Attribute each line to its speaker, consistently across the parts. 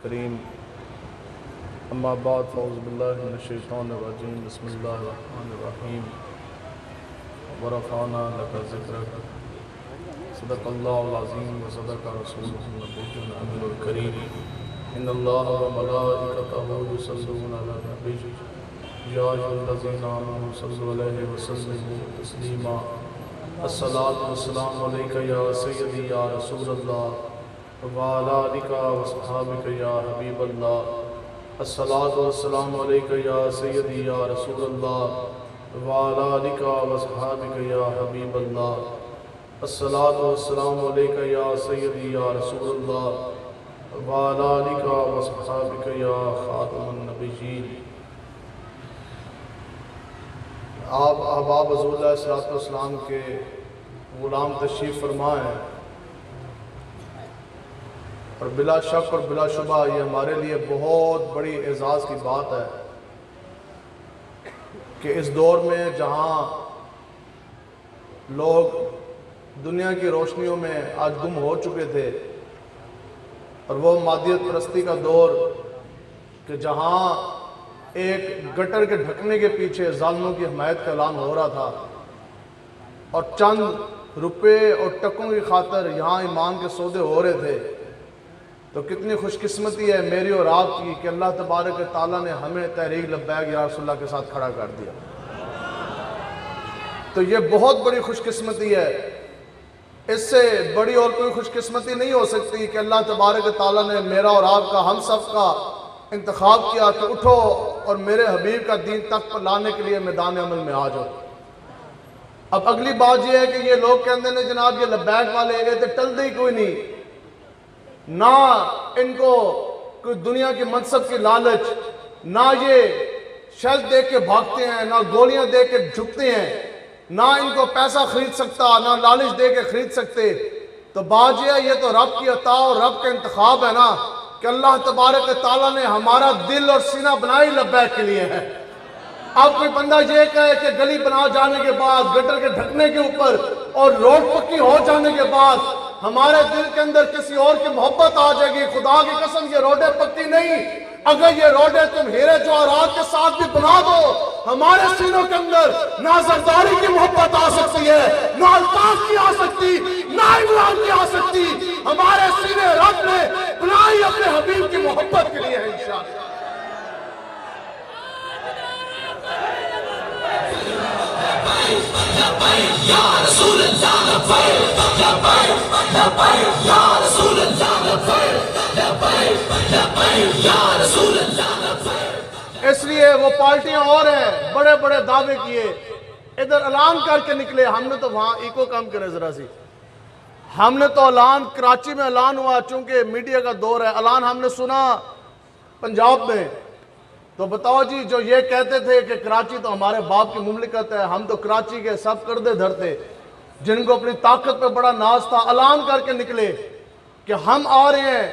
Speaker 1: کریم اما بعد فاعوذ باللہ من الشیطان الرجیم بسم اللہ الرحمن الرحیم ورفعنا لک ذکرک صدق اللہ العظیم وصدق رسولہ النبی الامین الکریم ان اللہ وملائکتہ یصلون علی النبی یا ایھا الذین آمنوا صلوا علیہ وسلموا تسلیما الصلاۃ والسلام علیک یا سیدی یا رسول اللہ وعلی آلک وصحابک یا حبیب اللہ الصلاۃ والسلام علیک یا سیدی یا رسول اللہ وعلی آلک وصحابک یا حبیب اللہ الصلاۃ والسلام علیک یا سیدی یا رسول اللہ وعلی آلک وصحابک یا خاتم النبیین۔ آپ احباب رسول اللہ صلی اللہ علیہ وسلم کے غلام تشریف فرما ہیں، اور بلا شک اور بلا شبہ یہ ہمارے لیے بہت بڑی اعزاز کی بات ہے کہ اس دور میں جہاں لوگ دنیا کی روشنیوں میں آج گم ہو چکے تھے، اور وہ مادیت پرستی کا دور کہ جہاں ایک گٹر کے ڈھکنے کے پیچھے ظالموں کی حمایت کا اعلان ہو رہا تھا، اور چند روپے اور ٹکوں کی خاطر یہاں ایمان کے سودے ہو رہے تھے، تو کتنی خوش قسمتی ہے میری اور آپ کی کہ اللہ تبارک تعالیٰ نے ہمیں تحریک لبیک یا رسول اللہ کے ساتھ کھڑا کر دیا۔ تو یہ بہت بڑی خوش قسمتی ہے، اس سے بڑی اور کوئی خوش قسمتی نہیں ہو سکتی کہ اللہ تبارک تعالیٰ نے میرا اور آپ کا ہم سب کا انتخاب کیا کہ اٹھو اور میرے حبیب کا دین تک پر لانے کے لیے میدان عمل میں آ جاؤ۔ اب اگلی بات یہ ہے کہ یہ لوگ کہتے ہیں جناب یہ لبیک والے گئے تھے، ٹلتے ہی کوئی نہیں، نہ ان کو کوئی دنیا کی منصب کی لالچ، نہ یہ شیل دے کے بھاگتے ہیں، نہ گولیاں دے کے جھکتے ہیں، نہ ان کو پیسہ خرید سکتا، نہ لالچ دے کے خرید سکتے۔ تو بات یہ تو رب کی عطا اور رب کا انتخاب ہے نا کہ اللہ تبارک تعالیٰ نے ہمارا دل اور سینہ بنائی لبیک کے لیے ہے۔ اب کوئی بندہ یہ کہے کہ گلی بنا جانے کے بعد، گٹر کے ڈھکنے کے اوپر اور روڈ پکی ہو جانے کے بعد ہمارے دل کے اندر کسی اور کی محبت آ جائے گی، خدا کی قسم یہ روڈیں پکی نہیں، اگر یہ روڈیں تم ہیرے جواہرات کے ساتھ بھی بنا دو، ہمارے سینوں کے اندر نہ زرداری کی محبت آ سکتی ہے، نہ الطاف کی آ سکتی، نہ عمران کی آ سکتی، ہمارے سینے رب نے بنائی اپنے حبیب کی محبت کے لیے ہے انشاءاللہ۔ یا رسول اللہ لبیک لبیک لبیک یا رسول اللہ لبیک لبیک لبیک یا رسول اللہ لبیک۔ اس لیے وہ پارٹیاں اور ہیں، بڑے بڑے دعوے کیے، ادھر اعلان کر کے نکلے، ہم نے تو وہاں ایکو کام کرے ذرا سی، ہم نے تو اعلان کراچی میں اعلان ہوا، چونکہ میڈیا کا دور ہے، اعلان ہم نے سنا پنجاب میں۔ تو بتاؤ جی جو یہ کہتے تھے کہ کراچی تو ہمارے باپ کی مملکت ہے، ہم تو کراچی کے سب کردے دھرتے، جن کو اپنی طاقت پہ بڑا ناز تھا، اعلان کر کے نکلے کہ ہم آ رہے ہیں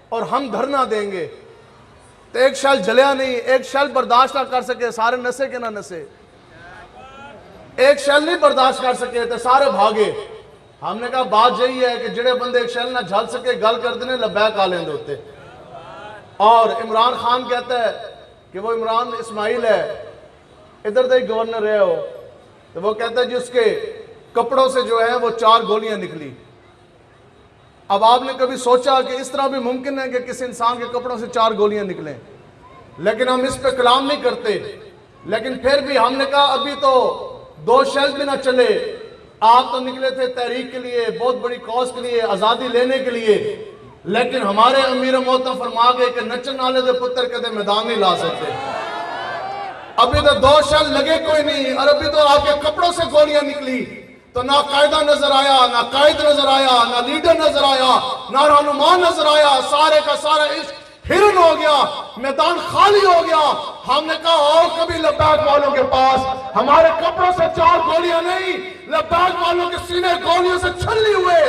Speaker 1: اور ہم دھرنا دیں گے۔ تو ایک شیل جلیا نہیں، ایک شیل برداشت نہ کر سکے، سارے نسے کے نہ نسے، ایک شیل نہیں برداشت کر سکے تو سارے بھاگے۔ ہم نے کہا بات یہی ہے کہ جڑے بندے ایک شیل نہ جھل سکے گل کر دینے لبیک آ لیں ہوتے۔ اور عمران خان کہتا ہے کہ وہ عمران اسماعیل ہے، ادھر دے گورنر رہے ہو، تو وہ کہتا ہے جی اس کے کپڑوں سے جو ہے وہ 4 گولیاں نکلی۔ اب آپ نے کبھی سوچا کہ اس طرح بھی ممکن ہے کہ کسی انسان کے کپڑوں سے 4 گولیاں نکلیں؟ لیکن ہم اس پہ کلام نہیں کرتے، لیکن پھر بھی ہم نے کہا ابھی تو 2 شیل بھی نہ چلے، آپ تو نکلے تھے تحریک کے لیے، بہت بڑی کاز کے لیے، آزادی لینے کے لیے، لیکن ہمارے امیر محترم فرما گئے کہ نچن والے دے پتر کدے میدان نہیں لا سکتے۔ ابھی تو 2 شیل لگے کوئی نہیں، اور ابھی تو آپ کے کپڑوں سے گولیاں نکلی، تو نہ قائدہ نظر آیا، نہ قائد نظر آیا، نہ لیڈر نظر آیا، نہ رہنما نظر آیا، سارے کا سارا عشق ہرن ہو گیا، میدان خالی ہو گیا۔ ہم نے کہا اور کبھی لبیک والوں کے پاس ہمارے کپڑوں سے 4 گولیاں نہیں، لبیک والوں کے سینے گولیوں سے چھلی ہوئے،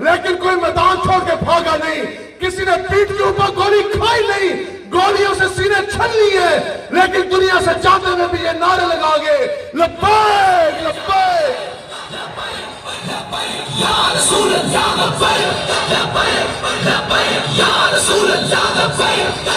Speaker 1: لیکن کوئی میدان چھوڑ کے بھاگا نہیں، کسی نے پیٹ کے اوپر گولی کھائی نہیں، گولیوں سے سینے چھل لی ہے، لیکن دنیا سے جاتے ہوئے بھی یہ نعرے لگا گئے لبیک لبیک یا رسول اللہ لبیک لبیک لبیک یا رسول اللہ لبیک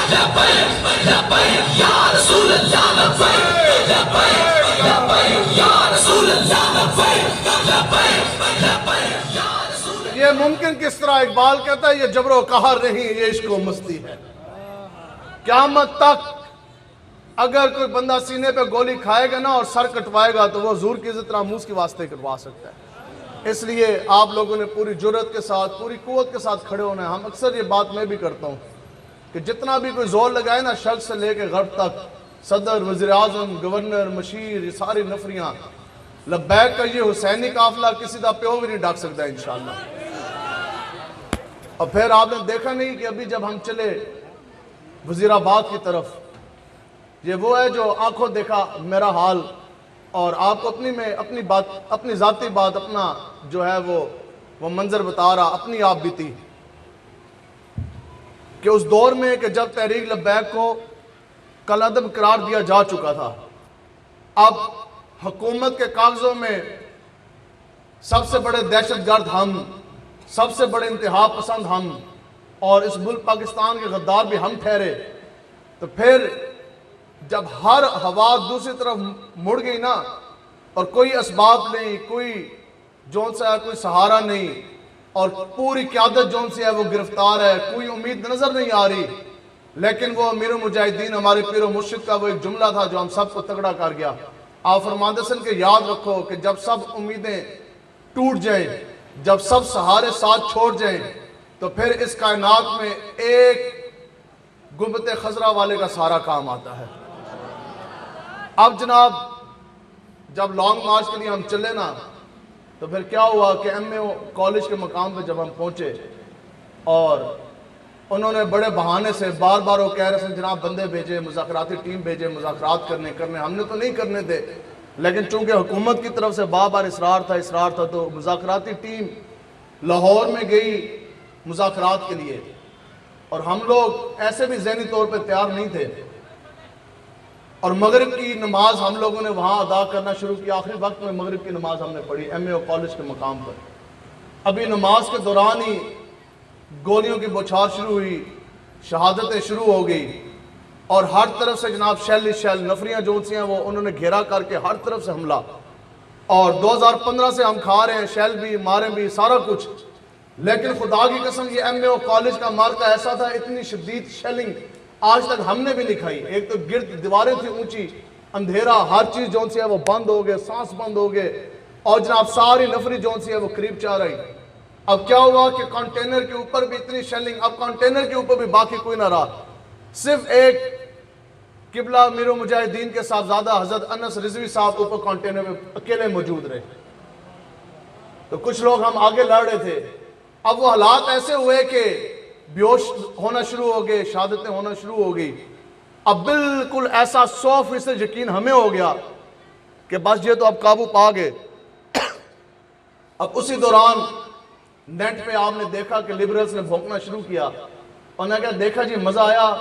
Speaker 1: ممکن کس طرح اقبال کہتا ہے یہ جبر و قہر نہیں یہ عشق و مستی ہے. قیامت تک اگر کوئی بندہ سینے پہ گولی کھائے گا نا اور سر کٹوائے گا تو وہ حضور کی عزت ناموس کے واسطے کٹوا سکتا ہے. اس لیے آپ لوگوں نے پوری جرأت کے ساتھ پوری قوت کے ساتھ کھڑے ہونا ہے. ہم اکثر یہ بات میں بھی کرتا ہوں کہ جتنا بھی کوئی زور لگائے نا شرق سے لے کے غرب تک، صدر، وزیر اعظم، گورنر، مشیر، یہ ساری نفریاں، لبیک کا یہ حسینی قافلہ کسی دا پیو بھی نہیں ڈاک سکتا انشاءاللہ. اور پھر آپ نے دیکھا نہیں کہ ابھی جب ہم چلے وزیر آباد کی طرف، یہ وہ ہے جو آنکھوں دیکھا میرا حال، اور آپ کو اپنی ذاتی بات اپنا جو ہے وہ منظر بتا رہا، اپنی آپ بیتی کہ اس دور میں کہ جب تحریک لبیک کو کالعدم قرار دیا جا چکا تھا، اب حکومت کے کاغذوں میں سب سے بڑے دہشت گرد ہم، سب سے بڑے انتہا پسند ہم، اور اس ملک پاکستان کے غدار بھی ہم ٹھہرے. تو پھر جب ہر ہوا دوسری طرف مڑ گئی نا، اور کوئی اسباب نہیں، کوئی جون سا ہے کوئی سہارا نہیں، اور پوری قیادت جون سی ہے وہ گرفتار ہے، کوئی امید نظر نہیں آ رہی، لیکن وہ امیر المجاہدین ہمارے پیر و مرشد کا وہ ایک جملہ تھا جو ہم سب کو تگڑا کر گیا. آپ فرماندے سن کہ یاد رکھو کہ جب سب امیدیں ٹوٹ جائیں، جب سب سہارے ساتھ چھوڑ جائیں، تو پھر اس کائنات میں ایک گنبد خضرا والے کا سارا کام آتا ہے. اب جناب جب لانگ مارچ کے لیے ہم چلے نا، تو پھر کیا ہوا کہ ایم اے کالج کے مقام پہ جب ہم پہنچے، اور انہوں نے بڑے بہانے سے بار بار وہ کہہ رہے تھے جناب بندے بھیجے، مذاکراتی ٹیم بھیجے، مذاکرات کرنے ہم نے تو نہیں کرنے تھے، لیکن چونکہ حکومت کی طرف سے بار بار اصرار تھا تو مذاکراتی ٹیم لاہور میں گئی مذاکرات کے لیے. اور ہم لوگ ایسے بھی ذہنی طور پہ تیار نہیں تھے، اور مغرب کی نماز ہم لوگوں نے وہاں ادا کرنا شروع کی. آخری وقت میں مغرب کی نماز ہم نے پڑھی ایم اے کالج کے مقام پر. ابھی نماز کے دوران ہی گولیوں کی بوچھار شروع ہوئی، شہادتیں شروع ہو گئی، اور ہر طرف سے جناب شیل نفریاں جو سی ہیں وہ انہوں نے گھیرا کر کے ہر طرف سے حملہ. اور 2015 سے ہم کھا رہے ہیں شیل بھی، ماریں بھی، سارا کچھ. لیکن خدا کی قسم یہ ایم اے کالج کا مارکا ایسا تھا، اتنی شدید شیلنگ آج تک ہم نے بھی نہیں کھائی. ایک تو گرد دیواریں تھی اونچی، اندھیرا، ہر چیز جون سی ہے وہ بند ہو گئے، سانس بند ہو گئے، اور جناب ساری نفری جون سی ہے وہ قریب چاہ رہی. اب کیا ہوا کہ کنٹینر کے اوپر بھی اتنی شیلنگ، اب کنٹینر کے اوپر بھی باقی کوئی نہ رہا، صرف ایک قبلہ امیر المجاہدین کے صاحبزادہ حضرت انس رضوی صاحب اوپر کنٹینر میں اکیلے موجود رہے. تو کچھ لوگ ہم آگے لڑ رہے تھے. اب وہ حالات ایسے ہوئے کہ بیہوش ہونا شروع ہو گئے، شہادتیں ہونا شروع ہو گئی. اب بالکل ایسا 100% یقین ہمیں ہو گیا کہ بس یہ تو اب قابو پا گئے. اب اسی دوران نیٹ پہ آپ نے دیکھا کہ لبرلز نے بھونکنا شروع کیا، اور نے کہا دیکھا جی مزہ آیا.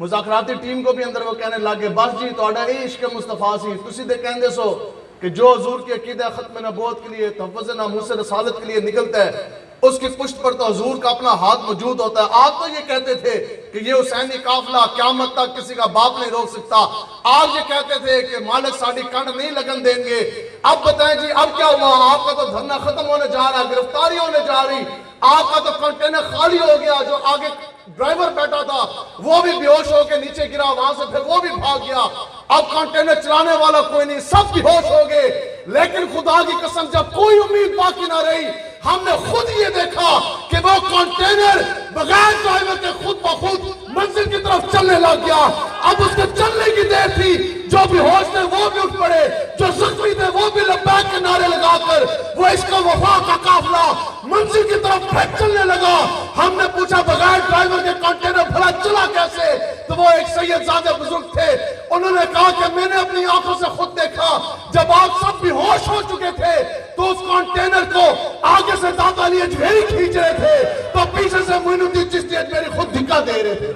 Speaker 1: مذاکراتی ٹیم کو بھی اندر وہ کہنے لگے بس جی تہاڈا اے عشق مصطفیٰ سی، تسی دے کہندے سو کہ جو حضور کی عقیدہ ختم نبوت کے لیے، تحفظ ناموس رسالت کے لیے نکلتا ہے اس کی پشت پر تو حضور کا اپنا ہاتھ موجود ہوتا ہے. آپ تو یہ کہتے تھے کہ یہ حسینی قافلہ قیامت تک کسی کا باپ نہیں روک سکتا. آپ یہ کہتے تھے کہ مالک ساڑی کنڈ نہیں لگن دیں گے. اب بتائیں جی اب کیا ہوا؟ آپ کا تو دھرنا ختم ہونے جا رہا، گرفتاری ہونے جا رہی، آپ کا تو کنٹینر خالی ہو گیا. جو آگے ڈرائیور بیٹھا تھا وہ بھی بیہوش ہو کے نیچے گرا، وہاں سے پھر وہ بھی بھاگ گیا. اب کنٹینر چلانے والا کوئی نہیں، سب بیہوش ہو گئے. لیکن خدا کی قسم جب کوئی امید باقی نہ رہی، ہم نے خود یہ دیکھا کہ وہ کنٹینر بغیر ڈرائیور کے خود بخود منزل کی طرف چلنے لگ گیا. اب اس کے چلنے کی دیر تھی، جو بھی ہوش تھے وہ بھی اٹھ پڑے، جو زخمی تھے وہ بھی لبیک کے نعرے لگا کر وہ عشق و وفا کا قافلہ منزل کی طرف پھر چلنے لگا. ہم نے پوچھا بغیر ڈرائیور کے کنٹینر بھلا چلا کیسے؟ تو وہ ایک سید زادہ بزرگ تھے، انہوں نے کہا کہ میں نے اپنی آنکھوں سے خود دیکھا جب آپ سب بھی ہوش ہو چکے تھے تو اس کنٹینر کو آگے سے دادا علی اجمیری کھینچ رہے تھے تو پیچھے سے معین الدین چشتی اجمیری خود دھکا دے رہے تھے.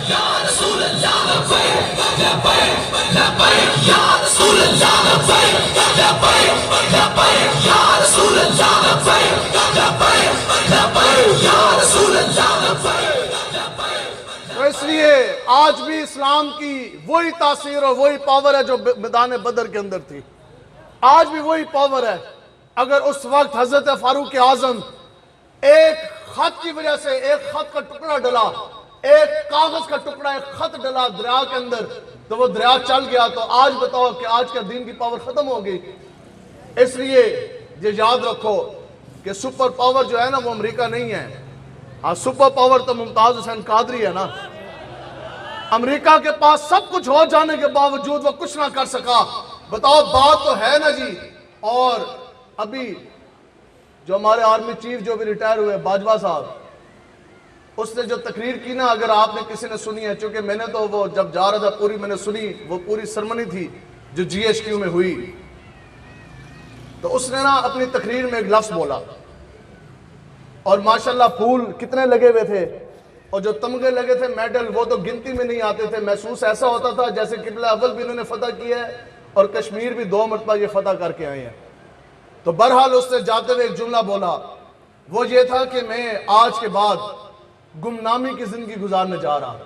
Speaker 1: یا رسول اللہ لبیک لبیک لبیک یا رسول اللہ لبیک لبیک لبیک یا رسول اللہ لبیک لبیک لبیک یا رسول اللہ لبیک. تو اس لیے آج بھی اسلام کی وہی تاثیر اور وہی پاور ہے جو میدان بدر کے اندر تھی. آج بھی وہی پاور ہے. اگر اس وقت حضرت فاروق اعظم ایک خط کی وجہ سے ایک خط کا ٹکڑا ڈلا، ایک کاغذ کا ٹکڑا، ایک خط ڈلا دریا کے اندر، تو وہ دریا چل گیا، تو آج بتاؤ کہ آج کا دین کی پاور ختم ہو گئی۔ اس لیے یہ یاد رکھو کہ سپر پاور جو ہے نا وہ امریکہ نہیں ہے، ہاں سپر پاور تو ممتاز حسین قادری ہے نا۔ امریکہ کے پاس سب کچھ ہو جانے کے باوجود وہ کچھ نہ کر سکا۔ بتاؤ بات تو ہے نا جی۔ اور ابھی جو ہمارے آرمی چیف جو بھی ریٹائر ہوئے باجوہ صاحب، اس نے جو تقریر کی نا، اگر آپ نے کسی نے سنی ہے، چونکہ میں نے تو وہ جب جا رہا تھا پوری میں نے سنی، وہ پوری سرمنی تھی جو جی ایچ کیو میں ہوئی، تو اس نے نا اپنی تقریر میں ایک لفظ بولا، اور ماشاءاللہ پھول کتنے لگے ہوئے تھے، اور جو تمغے لگے تھے میڈل وہ تو گنتی میں نہیں آتے تھے۔ محسوس ایسا ہوتا تھا جیسے قبلہ اول بھی انہوں نے فتح کیا ہے اور کشمیر بھی 2 مرتبہ یہ فتح کر کے آئے ہیں۔ تو بہرحال اس نے جاتے ہوئے ایک جملہ بولا، وہ یہ تھا کہ میں آج کے بعد گمنامی کی زندگی گزارنے جا رہا۔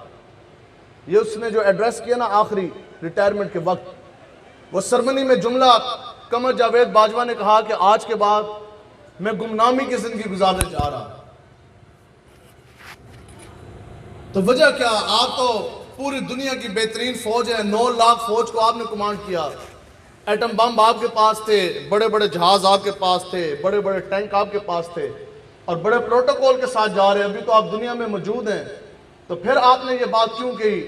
Speaker 1: یہ اس نے جو ایڈریس کیا نا آخری ریٹائرمنٹ کے وقت، وہ سرمنی میں جملہ قمر جاوید باجوہ نے کہا کہ آج کے بعد میں گمنامی کی زندگی گزارنے جا رہا۔ تو وجہ کیا؟ آپ تو پوری دنیا کی بہترین فوج ہے، 9 لاکھ فوج کو آپ نے کمانڈ کیا، ایٹم بم آپ کے پاس تھے، بڑے بڑے جہاز آپ کے پاس تھے، بڑے بڑے ٹینک آپ کے پاس تھے، اور بڑے پروٹوکول کے ساتھ جا رہے ہیں، ابھی تو آپ دنیا میں موجود ہیں، تو پھر آپ نے یہ بات کیوں کہی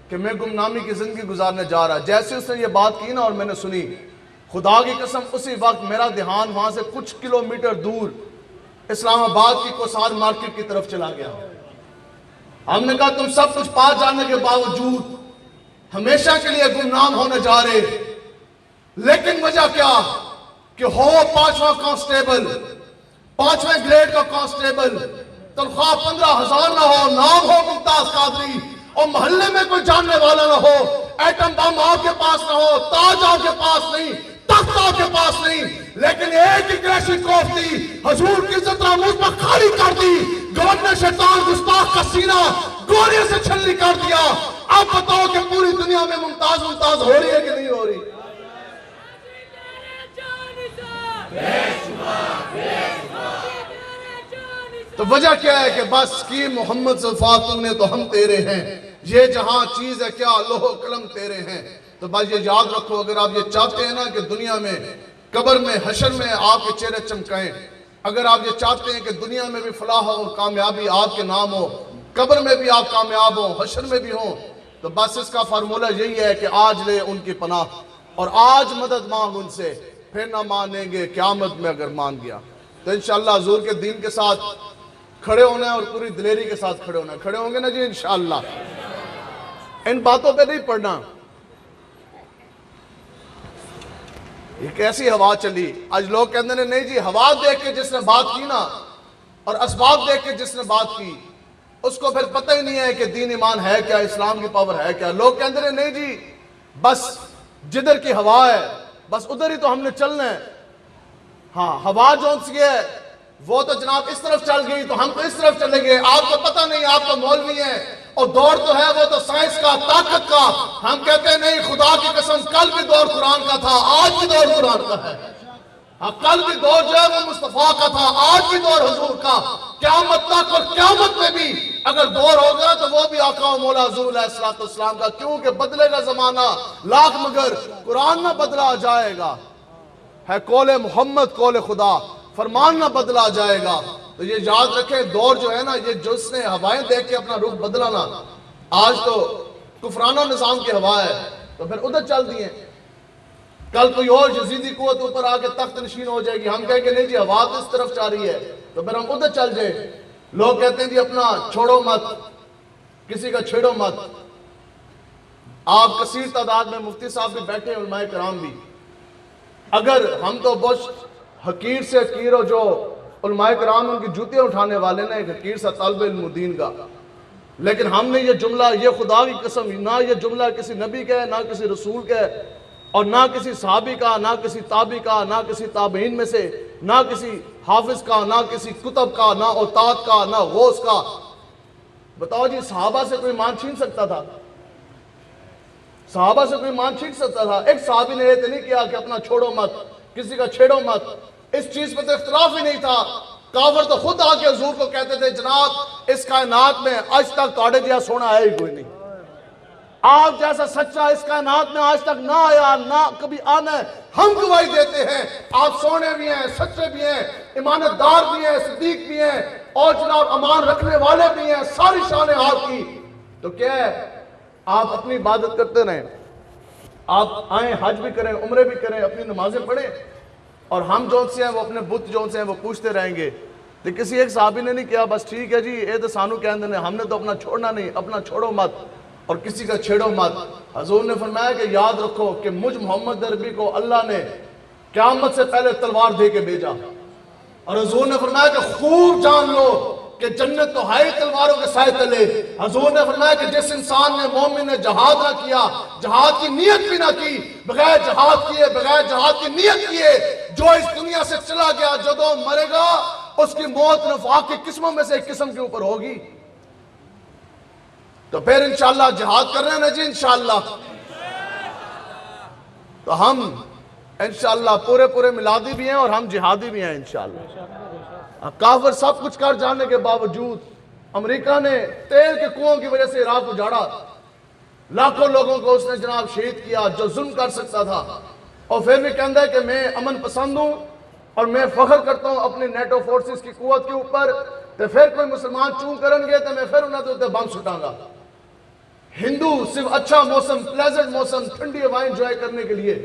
Speaker 1: کہ میں گمنامی کی زندگی گزارنے جا رہا؟ جیسے اس نے یہ بات کی نا اور میں نے سنی، خدا کی قسم اسی وقت میرا دھیان وہاں سے کچھ کلومیٹر دور اسلام آباد کی کوسار مارکیٹ کی طرف چلا گیا۔ ہم نے کہا تم سب کچھ پا جانے کے باوجود ہمیشہ کے لیے گمنام ہونے جا رہے، لیکن وجہ کیا کہ ہو 5واں کانسٹیبل، 5ویں گریڈ کا کانسٹیبل، تنخواہ 15,000 نہ ہو، نام ہو ممتاز قادری، اور محلے میں کوئی جاننے والا نہ ہو، ایٹم بم آپ کے پاس نہ ہو، تاج آپ کے پاس نہیں، تخت آپ کے پاس نہیں، لیکن ایک ہی کریشی کوف دی، حضور کی عزت ناموس پر خالی کر دی، گورنر شیطان گستاخ کا سینہ گولیوں سے چھلنی کر دیا۔ اب بتاؤ کہ پوری دنیا میں ممتاز ہو رہی ہے کہ نہیں ہو رہی؟ تو وجہ کیا ہے کہ بس کی محمد صفاتوں نے تو ہم تیرے ہیں، یہ جہاں چیز ہے کیا لوح و قلم تیرے ہیں۔ تو بس یہ یاد رکھو، اگر آپ یہ چاہتے ہیں نا کہ دنیا میں قبر میں حشر میں آپ کے چہرے چمکائیں، اگر آپ یہ چاہتے ہیں کہ دنیا میں بھی فلاح اور کامیابی آپ کے نام ہو، قبر میں بھی آپ کامیاب ہوں، حشر میں بھی ہوں، تو بس اس کا فارمولہ یہی ہے کہ آج لے ان کی پناہ اور آج مدد مانگ ان سے، پھر نہ مانیں گے قیامت میں اگر مان گیا۔ تو انشاءاللہ حضور کے دین کے ساتھ کھڑے ہونا ہے اور پوری دلیری کے ساتھ کھڑے ہونا ہے۔ کھڑے ہوں گے نا جی انشاءاللہ؟ ان باتوں پہ نہیں پڑھنا۔ یہ کیسی ہوا چلی؟ آج لوگ کہتے ہیں نہیں جی، ہوا دیکھ کے جس نے بات کی نا اور اسباب دیکھ کے جس نے بات کی اس کو پھر پتہ ہی نہیں ہے کہ دین ایمان ہے کیا، اسلام کی پاور ہے کیا۔ لوگ کہتے ہیں نہیں جی بس جدھر کی ہوا ہے بس ادھر ہی تو ہم نے چلنا ہے۔ ہاں ہوا جون سی ہے وہ تو جناب اس طرف چل گئی تو ہم تو اس طرف چلیں گے۔ آپ کو پتہ نہیں، آپ تو مولوی ہیں اور دور تو ہے وہ تو سائنس کا، طاقت کا۔ ہم کہتے ہیں نہیں، خدا کی قسم کل بھی دور قرآن کا تھا، آج بھی دور قرآن کا ہے۔ کل بھی دور جو ہے وہ مصطفیٰ کا تھا، آج بھی دور حضور کا، قیامت تک، اور قیامت میں بھی اگر دور ہوگا تو وہ بھی آقا و مولا حضور علیہ السلام کا، کیونکہ بدلے گا زمانہ لاکھ مگر قرآن نہ بدلا جائے گا، ہے قول محمد قول خدا، فرمان نہ بدلا جائے گا۔ تو یہ یاد رکھیں، دور جو ہے نا، یہ جس نے ہوائیں دیکھ کے اپنا رخ بدلا نا، آج تو کفرانہ نظام کی ہوا ہے تو پھر ادھر چل دیے، کل کوئی اور یزیدی قوت اوپر آ کے تخت نشین ہو جائے گی، ہم کہیں گے نہیں جی ہوا تو اس طرف چاہ رہی ہے تو پھر ہم ادھر چل جائیں۔ لوگ کہتے ہیں جی اپنا چھوڑو مت، کسی کا چھیڑو مت۔ آپ کثیر تعداد میں مفتی صاحب بھی بیٹھے ہیں، علماء کرام بھی، اگر ہم تو بہت حقیر سے حقیر ہو جو علماء کرام ان کی جوتیاں اٹھانے والے نے، ایک حقیر سا طالب علم دین کا، لیکن ہم نے یہ جملہ، یہ خدا کی قسم، نہ یہ جملہ کسی نبی کا ہے، نہ کسی رسول کا ہے، اور نہ کسی صحابی کا، نہ کسی تابعی کا، نہ کسی تابعین میں سے، نہ کسی حافظ کا، نہ کسی کتب کا، نہ اوتاد کا، نہ غوث کا۔ بتاؤ جی صحابہ سے کوئی مان چھین سکتا تھا؟ صحابہ سے کوئی مان چھین سکتا تھا؟ ایک صحابی نے یہ نہیں کیا کہ اپنا چھوڑو مت، کسی کا چھیڑو مت۔ اس چیز پہ تو اختلاف ہی نہیں تھا. کافر تو خود آ کے حضور کو کہتے تھے جناب اس کائنات میں آج تک توڑے جیسا سونا ہے ہی کوئی نہیں, آپ جیسا سچا اس کائنات میں آج تک نہ آیا نہ کبھی آنا ہے. ہم گواہی دیتے ہیں آپ سونے بھی ہیں, سچے بھی ہیں, امانت دار بھی ہیں, صدیق بھی ہیں, اور جناب امان رکھنے والے بھی ہیں, ساری شانیں آپ کی. تو کیا ہے, آپ اپنی عبادت کرتے رہیں, آپ آئیں حج بھی کریں, عمرے بھی کریں, اپنی نمازیں پڑھیں, اور ہم جون سے ہیں وہ اپنے بت جون سے ہیں وہ پوچھتے رہیں گے. تو کسی ایک صحابی نے نہیں کیا بس ٹھیک ہے جی اے تو سانو کہندے نے, ہم نے تو اپنا چھوڑنا نہیں, اپنا چھوڑو مت اور کسی کا چھیڑو مت. حضور نے فرمایا کہ یاد رکھو کہ مجھ محمد عربی کو اللہ نے قیامت سے پہلے تلوار دے کے بھیجا, اور حضور نے فرمایا کہ خوب جان لو کہ جنت تو ہے تلواروں کے سائے تلے. حضور نے فرمایا کہ جس انسان نے مومن نے جہاد نہ کیا, جہاد کی نیت بھی نہ کی, بغیر جہاد کیے, بغیر جہاد کی نیت کیے جو اس دنیا سے چلا گیا, جدوں مرے گا اس کی موت نفاق کی قسموں میں سے ایک قسم کے اوپر ہوگی. تو پھر انشاءاللہ جہاد کر رہے ہیں نا جی انشاءاللہ. تو ہم انشاءاللہ پورے ملادی بھی ہیں اور ہم جہادی بھی ہیں انشاءاللہ. کافر سب کچھ کر جانے کے باوجود امریکہ نے تیل کے کنووں کی وجہ سے عراق اجاڑا, لاکھوں لوگوں کو اس نے جناب شہید کیا جو ظلم کر سکتا تھا, اور پھر بھی کہتا ہے کہ میں امن پسند ہوں اور میں فخر کرتا ہوں اپنی نیٹو فورسز کی قوت کے اوپر. تو پھر کوئی مسلمان چون کرن گے تو میں پھر انہوں نے بم سٹاں گا. ہندو صرف اچھا موسم, پلیزنٹ موسم, ٹھنڈی ہوائیں انجوائے کرنے کے لیے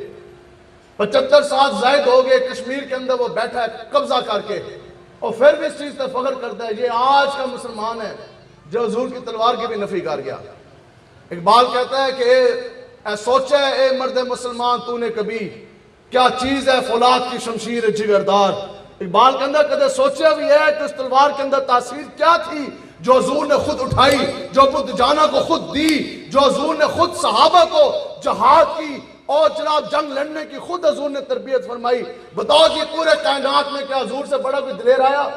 Speaker 1: 75 سال زائد ہو گئے کشمیر کے اندر وہ بیٹھا ہے قبضہ کر کے, اور پھر بھی اس چیز پر فخر کرتا ہے. یہ آج کا مسلمان ہے جو حضور کی تلوار کی بھی نفی کر گیا. اقبال کہتا ہے کہ اے سوچے اے مرد مسلمان تو نے کبھی کیا چیز ہے فولاد کی شمشیر جگردار. اقبال کے اندر کدے سوچا بھی ہے کہ اس تلوار کے اندر تاثیر کیا تھی جو حضور نے خود اٹھائی, جو بدھ جانا کو خود دی, جو حضور نے خود صحابہ کو جہاد کی اور جناب جنگ لڑنے کی خود حضور نے تربیت فرمائی. بتاؤ جی پورے کائنات میں کیا حضور سے بڑا کوئی دلیر آیا؟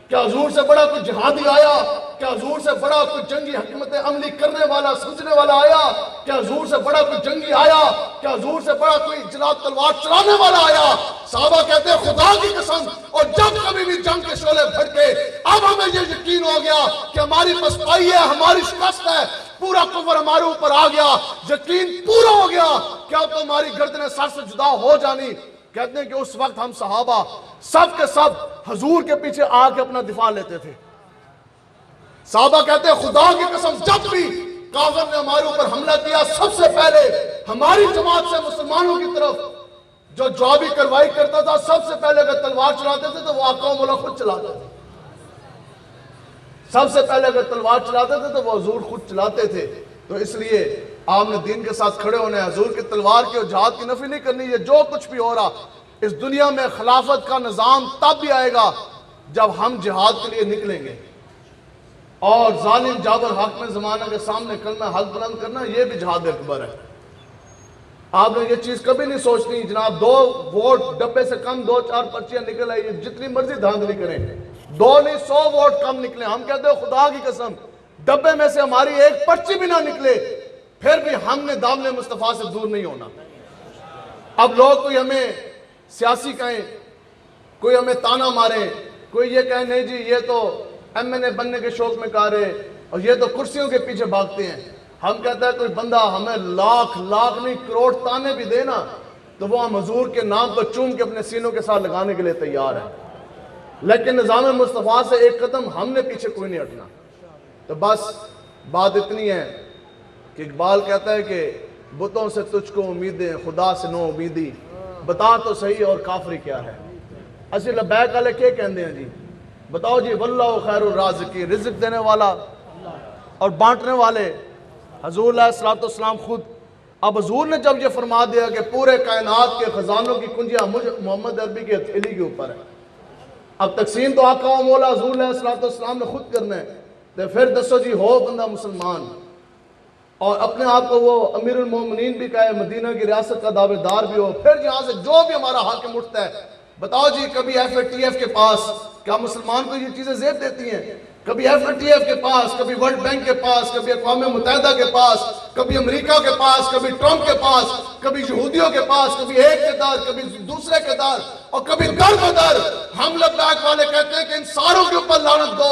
Speaker 1: کیا حضور سے بڑا کوئی جہادی آیا؟ کیا حضور سے بڑا کوئی جنگی حکمت عملی کرنے والا سمجھنے والا آیا؟ کیا حضور سے بڑا کوئی جنگی آیا؟ کیا حضور سے بڑا کوئی جناب تلوار چلانے والا آیا؟ صحابہ کہتے ہیں خدا کی قسم, اور جب کبھی بھی جنگ کے شعلے بھڑکے اب ہمیں یہ یقین ہو گیا کہ ہماری پسپائی ہے, ہماری شکست ہے, پورا کفر ہمارے اوپر آ گیا, یقین پورا ہو گیا کہ اب تو ہماری گردنیں سر سے جدا ہو جانی. کہتے ہیں کہ اس وقت ہم صحابہ سب کے سب حضور کے پیچھے آ کے اپنا دفاع لیتے تھے. صحابہ کہتے ہیں خدا کی قسم جب بھی کافر نے ہمارے اوپر حملہ کیا سب سے پہلے ہماری جماعت سے مسلمانوں کی طرف جو جوابی کارروائی کرتا تھا, سب سے پہلے اگر تلوار چلاتے تھے تو وہ آقا و مولا خود چلاتے تھے. سب سے پہلے اگر تلوار چلاتے تھے تو وہ حضور خود چلاتے تھے. تو اس لیے آپ نے دین کے ساتھ کھڑے ہونے, حضور کی تلوار کی اور جہاد کی نفی نہیں کرنی. یہ جو کچھ بھی ہو رہا اس دنیا میں خلافت کا نظام تب بھی آئے گا جب ہم جہاد کے لیے نکلیں گے, اور ظالم جابر حاکم زمانہ کے سامنے کلمہ حق بلند کرنا یہ بھی جہاد اکبر ہے. آپ نے یہ چیز کبھی نہیں سوچنی جناب 2 ووٹ ڈبے سے کم 2-4 پرچیاں نکل آئی, جتنی مرضی دھاندلی کریں, 2 نہیں 100 ووٹ کم نکلے, ہم کہتے ہیں خدا کی قسم ڈبے میں سے ہماری ایک پرچی بھی نہ نکلے پھر بھی ہم نے دامن مصطفیٰ سے دور نہیں ہونا. اب لوگ کوئی ہمیں سیاسی کہیں, کوئی ہمیں تانا مارے, کوئی یہ کہیں نہیں جی یہ تو ایم این اے بننے کے شوق میں کار ہے اور یہ تو کرسیوں کے پیچھے بھاگتے ہیں. ہم کہتا ہے کوئی بندہ ہمیں لاکھ نہیں کروڑ تانے بھی دے نا تو وہ ہم حضور کے نام پر چوم کے اپنے سینوں کے ساتھ لگانے کے لیے تیار ہیں, لیکن نظام مصطفیٰ سے ایک قدم ہم نے پیچھے کوئی نہیں ہٹنا. تو بس بات اتنی ہے کہ اقبال کہتا ہے کہ بتوں سے تجھ کو امیدیں خدا سے نو امیدی, بتا تو صحیح اور کافری کیا ہے. اسی لبیک والے کیا کہندے ہیں جی, بتاؤ جی واللہ خیر الرازقین, رزق دینے والا اور بانٹنے والے حضور علیہ السلام خود. اب حضور نے جب یہ فرما دیا کہ پورے کائنات کے خزانوں کی کنجیاں مجھ محمد عربی کی ہتھیلی کے اوپر ہے, اب تقسیم تو آقا و مولا حضور علیہ السلام نے خود کرنا ہے, تو پھر دسو جی ہو بندہ مسلمان اور اپنے آپ کو وہ امیر المومنین بھی کہے, مدینہ کی ریاست کا دعوے دار بھی ہو, پھر یہاں سے جو بھی ہمارا حاکم اٹھتا ہے, بتاؤ جی کبھی ایف اے ٹی ایف کے پاس کیا مسلمان کو یہ چیزیں زیب دیتی ہیں؟ کبھی FATF کے پاس، کبھی ورلڈ بینک کے پاس، کبھی اقوام متحدہ کے پاس، کبھی امریکہ کے پاس، کبھی ٹرمپ کے پاس، کبھی یہودیوں کے پاس، کبھی ایک کے در، کبھی دوسرے کے در، اور کبھی در بدر ہم لبیک والے کہتے ہیں کہ ان ساروں کے اوپر لعنت دو۔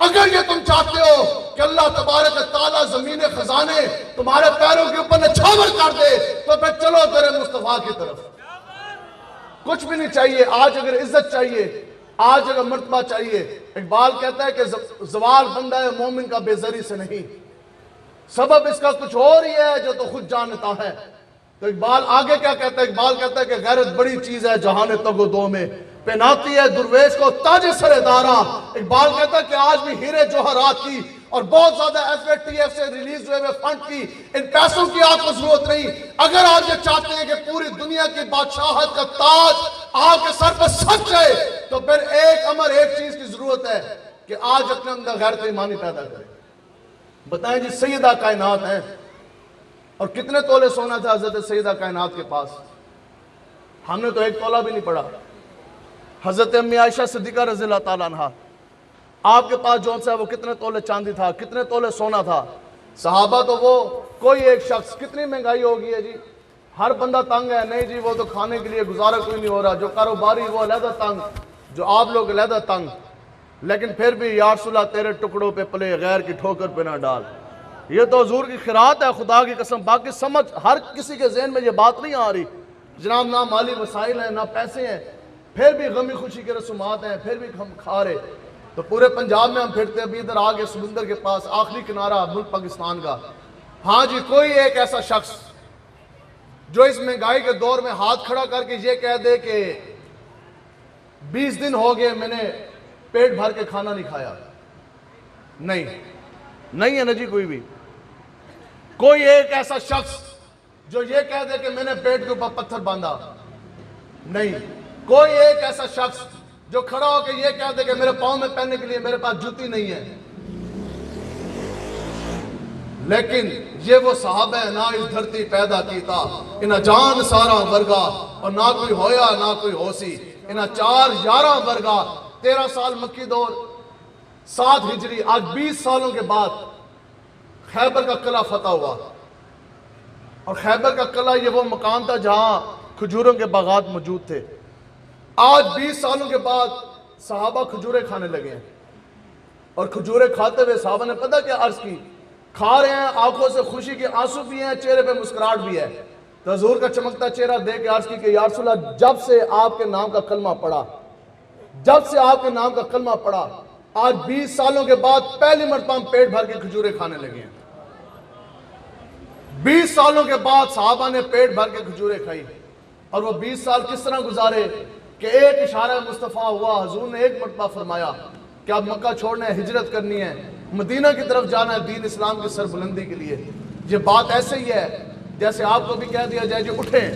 Speaker 1: اگر یہ تم چاہتے ہو کہ اللہ تبارک و تعالیٰ زمین خزانے تمہارے پیروں کے اوپر نچھاور کر دے تو پھر چلو در مصطفیٰ کی طرف۔ کچھ بھی نہیں چاہیے، آج اگر عزت چاہیے، آج اگر مرتبہ چاہیے، اقبال کہتا ہے کہ زوال بندہ ہے مومن کا بے زری سے نہیں، سبب اس کا کچھ اور ہی ہے جو تو خود جانتا ہے۔ تو اقبال آگے کیا کہتا ہے؟ اقبال کہتا ہے کہ غیرت بڑی چیز ہے جہان تگ و دو میں، پہناتی ہے درویش کو تاج سر دارا۔ اقبال کہتا ہے کہ آج بھی ہیرے جوہرات کی اور بہت زیادہ FATF سے ریلیز ہوئے فنڈ کی، ان پیسوں کی آپ کو ضرورت نہیں۔ اگر آپ یہ چاہتے ہیں کہ پوری دنیا کی بادشاہت کا تاج آپ کے سر پر سج جائے تو پھر ایک چیز کی ضرورت ہے کہ آج اپنے اندر غیرت ایمانی پیدا کریں۔ بتائیں جی، سیدہ کائنات ہیں، اور کتنے تولے سونا تھا حضرت سیدہ کائنات کے پاس؟ ہم نے تو ایک تولہ بھی نہیں پڑا۔ حضرت امی عائشہ صدیقہ رضی اللہ تعالیٰ عنہ، آپ کے پاس جون سا ہے وہ کتنے تولے چاندی تھا، کتنے تولے سونا تھا؟ صحابہ تو وہ کوئی ایک شخص، کتنی مہنگائی ہو گئی ہے جی، ہر بندہ تنگ ہے، نہیں جی وہ تو کھانے کے لیے گزارا کوئی نہیں ہو رہا، جو کاروباری وہ علیحدہ تنگ، جو آپ لوگ علیحدہ تنگ، لیکن پھر بھی یا رسول اللہ تیرے ٹکڑوں پہ پلے غیر کی ٹھوکر پہ نہ ڈال۔ یہ تو حضور کی خیرات ہے، خدا کی قسم، باقی سمجھ ہر کسی کے ذہن میں یہ بات نہیں آ رہی۔ جناب نہ مالی وسائل ہیں، نہ پیسے ہیں، پھر بھی غمی خوشی کے رسومات ہیں، پھر بھی ہم کھا رہے۔ تو پورے پنجاب میں ہم پھرتے، ابھی ادھر آگے سمندر کے پاس آخری کنارہ ملک پاکستان کا، ہاں جی کوئی ایک ایسا شخص جو اس مہنگائی کے دور میں ہاتھ کھڑا کر کے یہ کہہ دے کہ 20 دن ہو گئے میں نے پیٹ بھر کے کھانا نہیں کھایا، نہیں ہے نا جی کوئی بھی۔ کوئی ایک ایسا شخص جو یہ کہہ دے کہ میں نے پیٹ کے اوپر پتھر باندھا، نہیں۔ کوئی ایک ایسا شخص جو کھڑا ہو کے یہ کہہ دے کہ میرے پاؤں میں پہننے کے لیے میرے پاس جوتی نہیں ہے۔ لیکن یہ وہ صحابہ ہے، نہ اس دھرتی پیدا کیتا انہا جان سارا ورگا، اور نہ کوئی ہویا نہ کوئی ہوسی انہا 4 11 ورگا۔ 13 سال مکی دور، 7 ہجری، آج 20 سالوں کے بعد خیبر کا قلعہ فتح ہوا، اور خیبر کا قلعہ یہ وہ مقام تھا جہاں کھجوروں کے باغات موجود تھے۔ آج 20 سالوں کے بعد صحابہ کھجوریں کھانے لگے ہیں، اور کھجوریں کھاتے ہوئے صحابہ نے پتہ کیا عرض کی؟ کھا رہے ہیں، آنکھوں سے خوشی کے آنسو بھی ہیں، چہرے پہ مسکراہٹ بھی ہے۔ تو حضور کا چمکتا چہرہ دیکھ کے عرض کی کہ یا رسول اللہ جب سے آپ کے نام کا کلمہ پڑھا، جب سے آپ کے نام کا کلمہ پڑھا، آج 20 سالوں کے بعد پہلی مرتبہ ہم پیٹ بھر کے کھجوریں کھانے لگے ہیں۔ 20 سالوں کے بعد صحابہ نے پیٹ بھر کے کھجوریں کھائی، اور وہ 20 سال کس طرح گزارے کہ ایک اشارہ مصطفیٰ ہوا، حضور نے ایک مرتبہ فرمایا کہ اب مکہ چھوڑنا ہے، ہجرت کرنی ہے، مدینہ کی طرف جانا ہے دین اسلام کی سر بلندی کے لیے۔ یہ بات ایسے ہی ہے جیسے آپ کو بھی کہہ دیا جائے جی اٹھیں،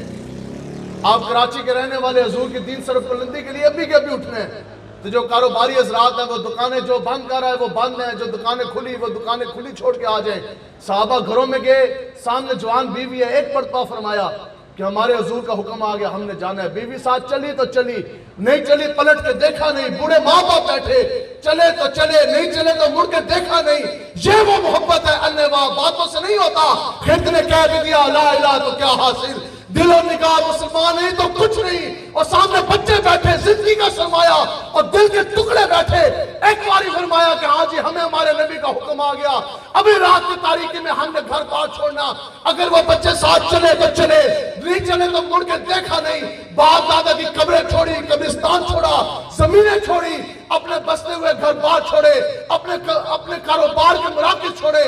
Speaker 1: آپ کراچی کے رہنے والے، حضور کی دین سر بلندی کے لیے ابھی کے ابھی اٹھنے ہیں۔ تو جو کاروباری حضرات ہیں وہ دکانیں جو بند کر رہا ہے وہ بند ہیں، جو دکانیں کھلی وہ دکانیں کھلی چھوڑ کے آ جائیں۔ صحابہ گھروں میں گئے، سامنے جوان بیوی ہے، ایک مرتبہ فرمایا کہ ہمارے حضور کا حکم آ گیا، ہم نے جانا ہے۔ بیوی ساتھ چلی تو چلی، نہیں چلی پلٹ کے دیکھا نہیں۔ بوڑھے ماں باپ بیٹھے، چلے تو چلے، نہیں چلے تو مڑ کے دیکھا نہیں۔ یہ وہ محبت ہے انواع، باتوں سے نہیں ہوتا۔ خرد نے کہہ بھی دیا لا الہ تو کیا حاصل، دل و نگاہ مسلمان نہیں تو کچھ نہیں، اور سامنے بچے بیٹھے، زندگی کا سرمایہ اور دل کے ٹکڑے بیٹھے۔ ایک باری فرمایا کہ ہاں جی ہمیں ہمارے نبی کا حکم آ گیا، ابھی رات کی تاریکی میں ہم نے گھر بار چھوڑنا۔ اگر وہ بچے ساتھ چلے تو چلے، نہیں چلے تو مڑ کے دیکھا نہیں۔ باپ دادا کی قبریں چھوڑی، قبرستان چھوڑا، زمینیں چھوڑی، اپنے بستے ہوئے گھر بار چھوڑے، اپنے کاروبار کے مراکز چھوڑے،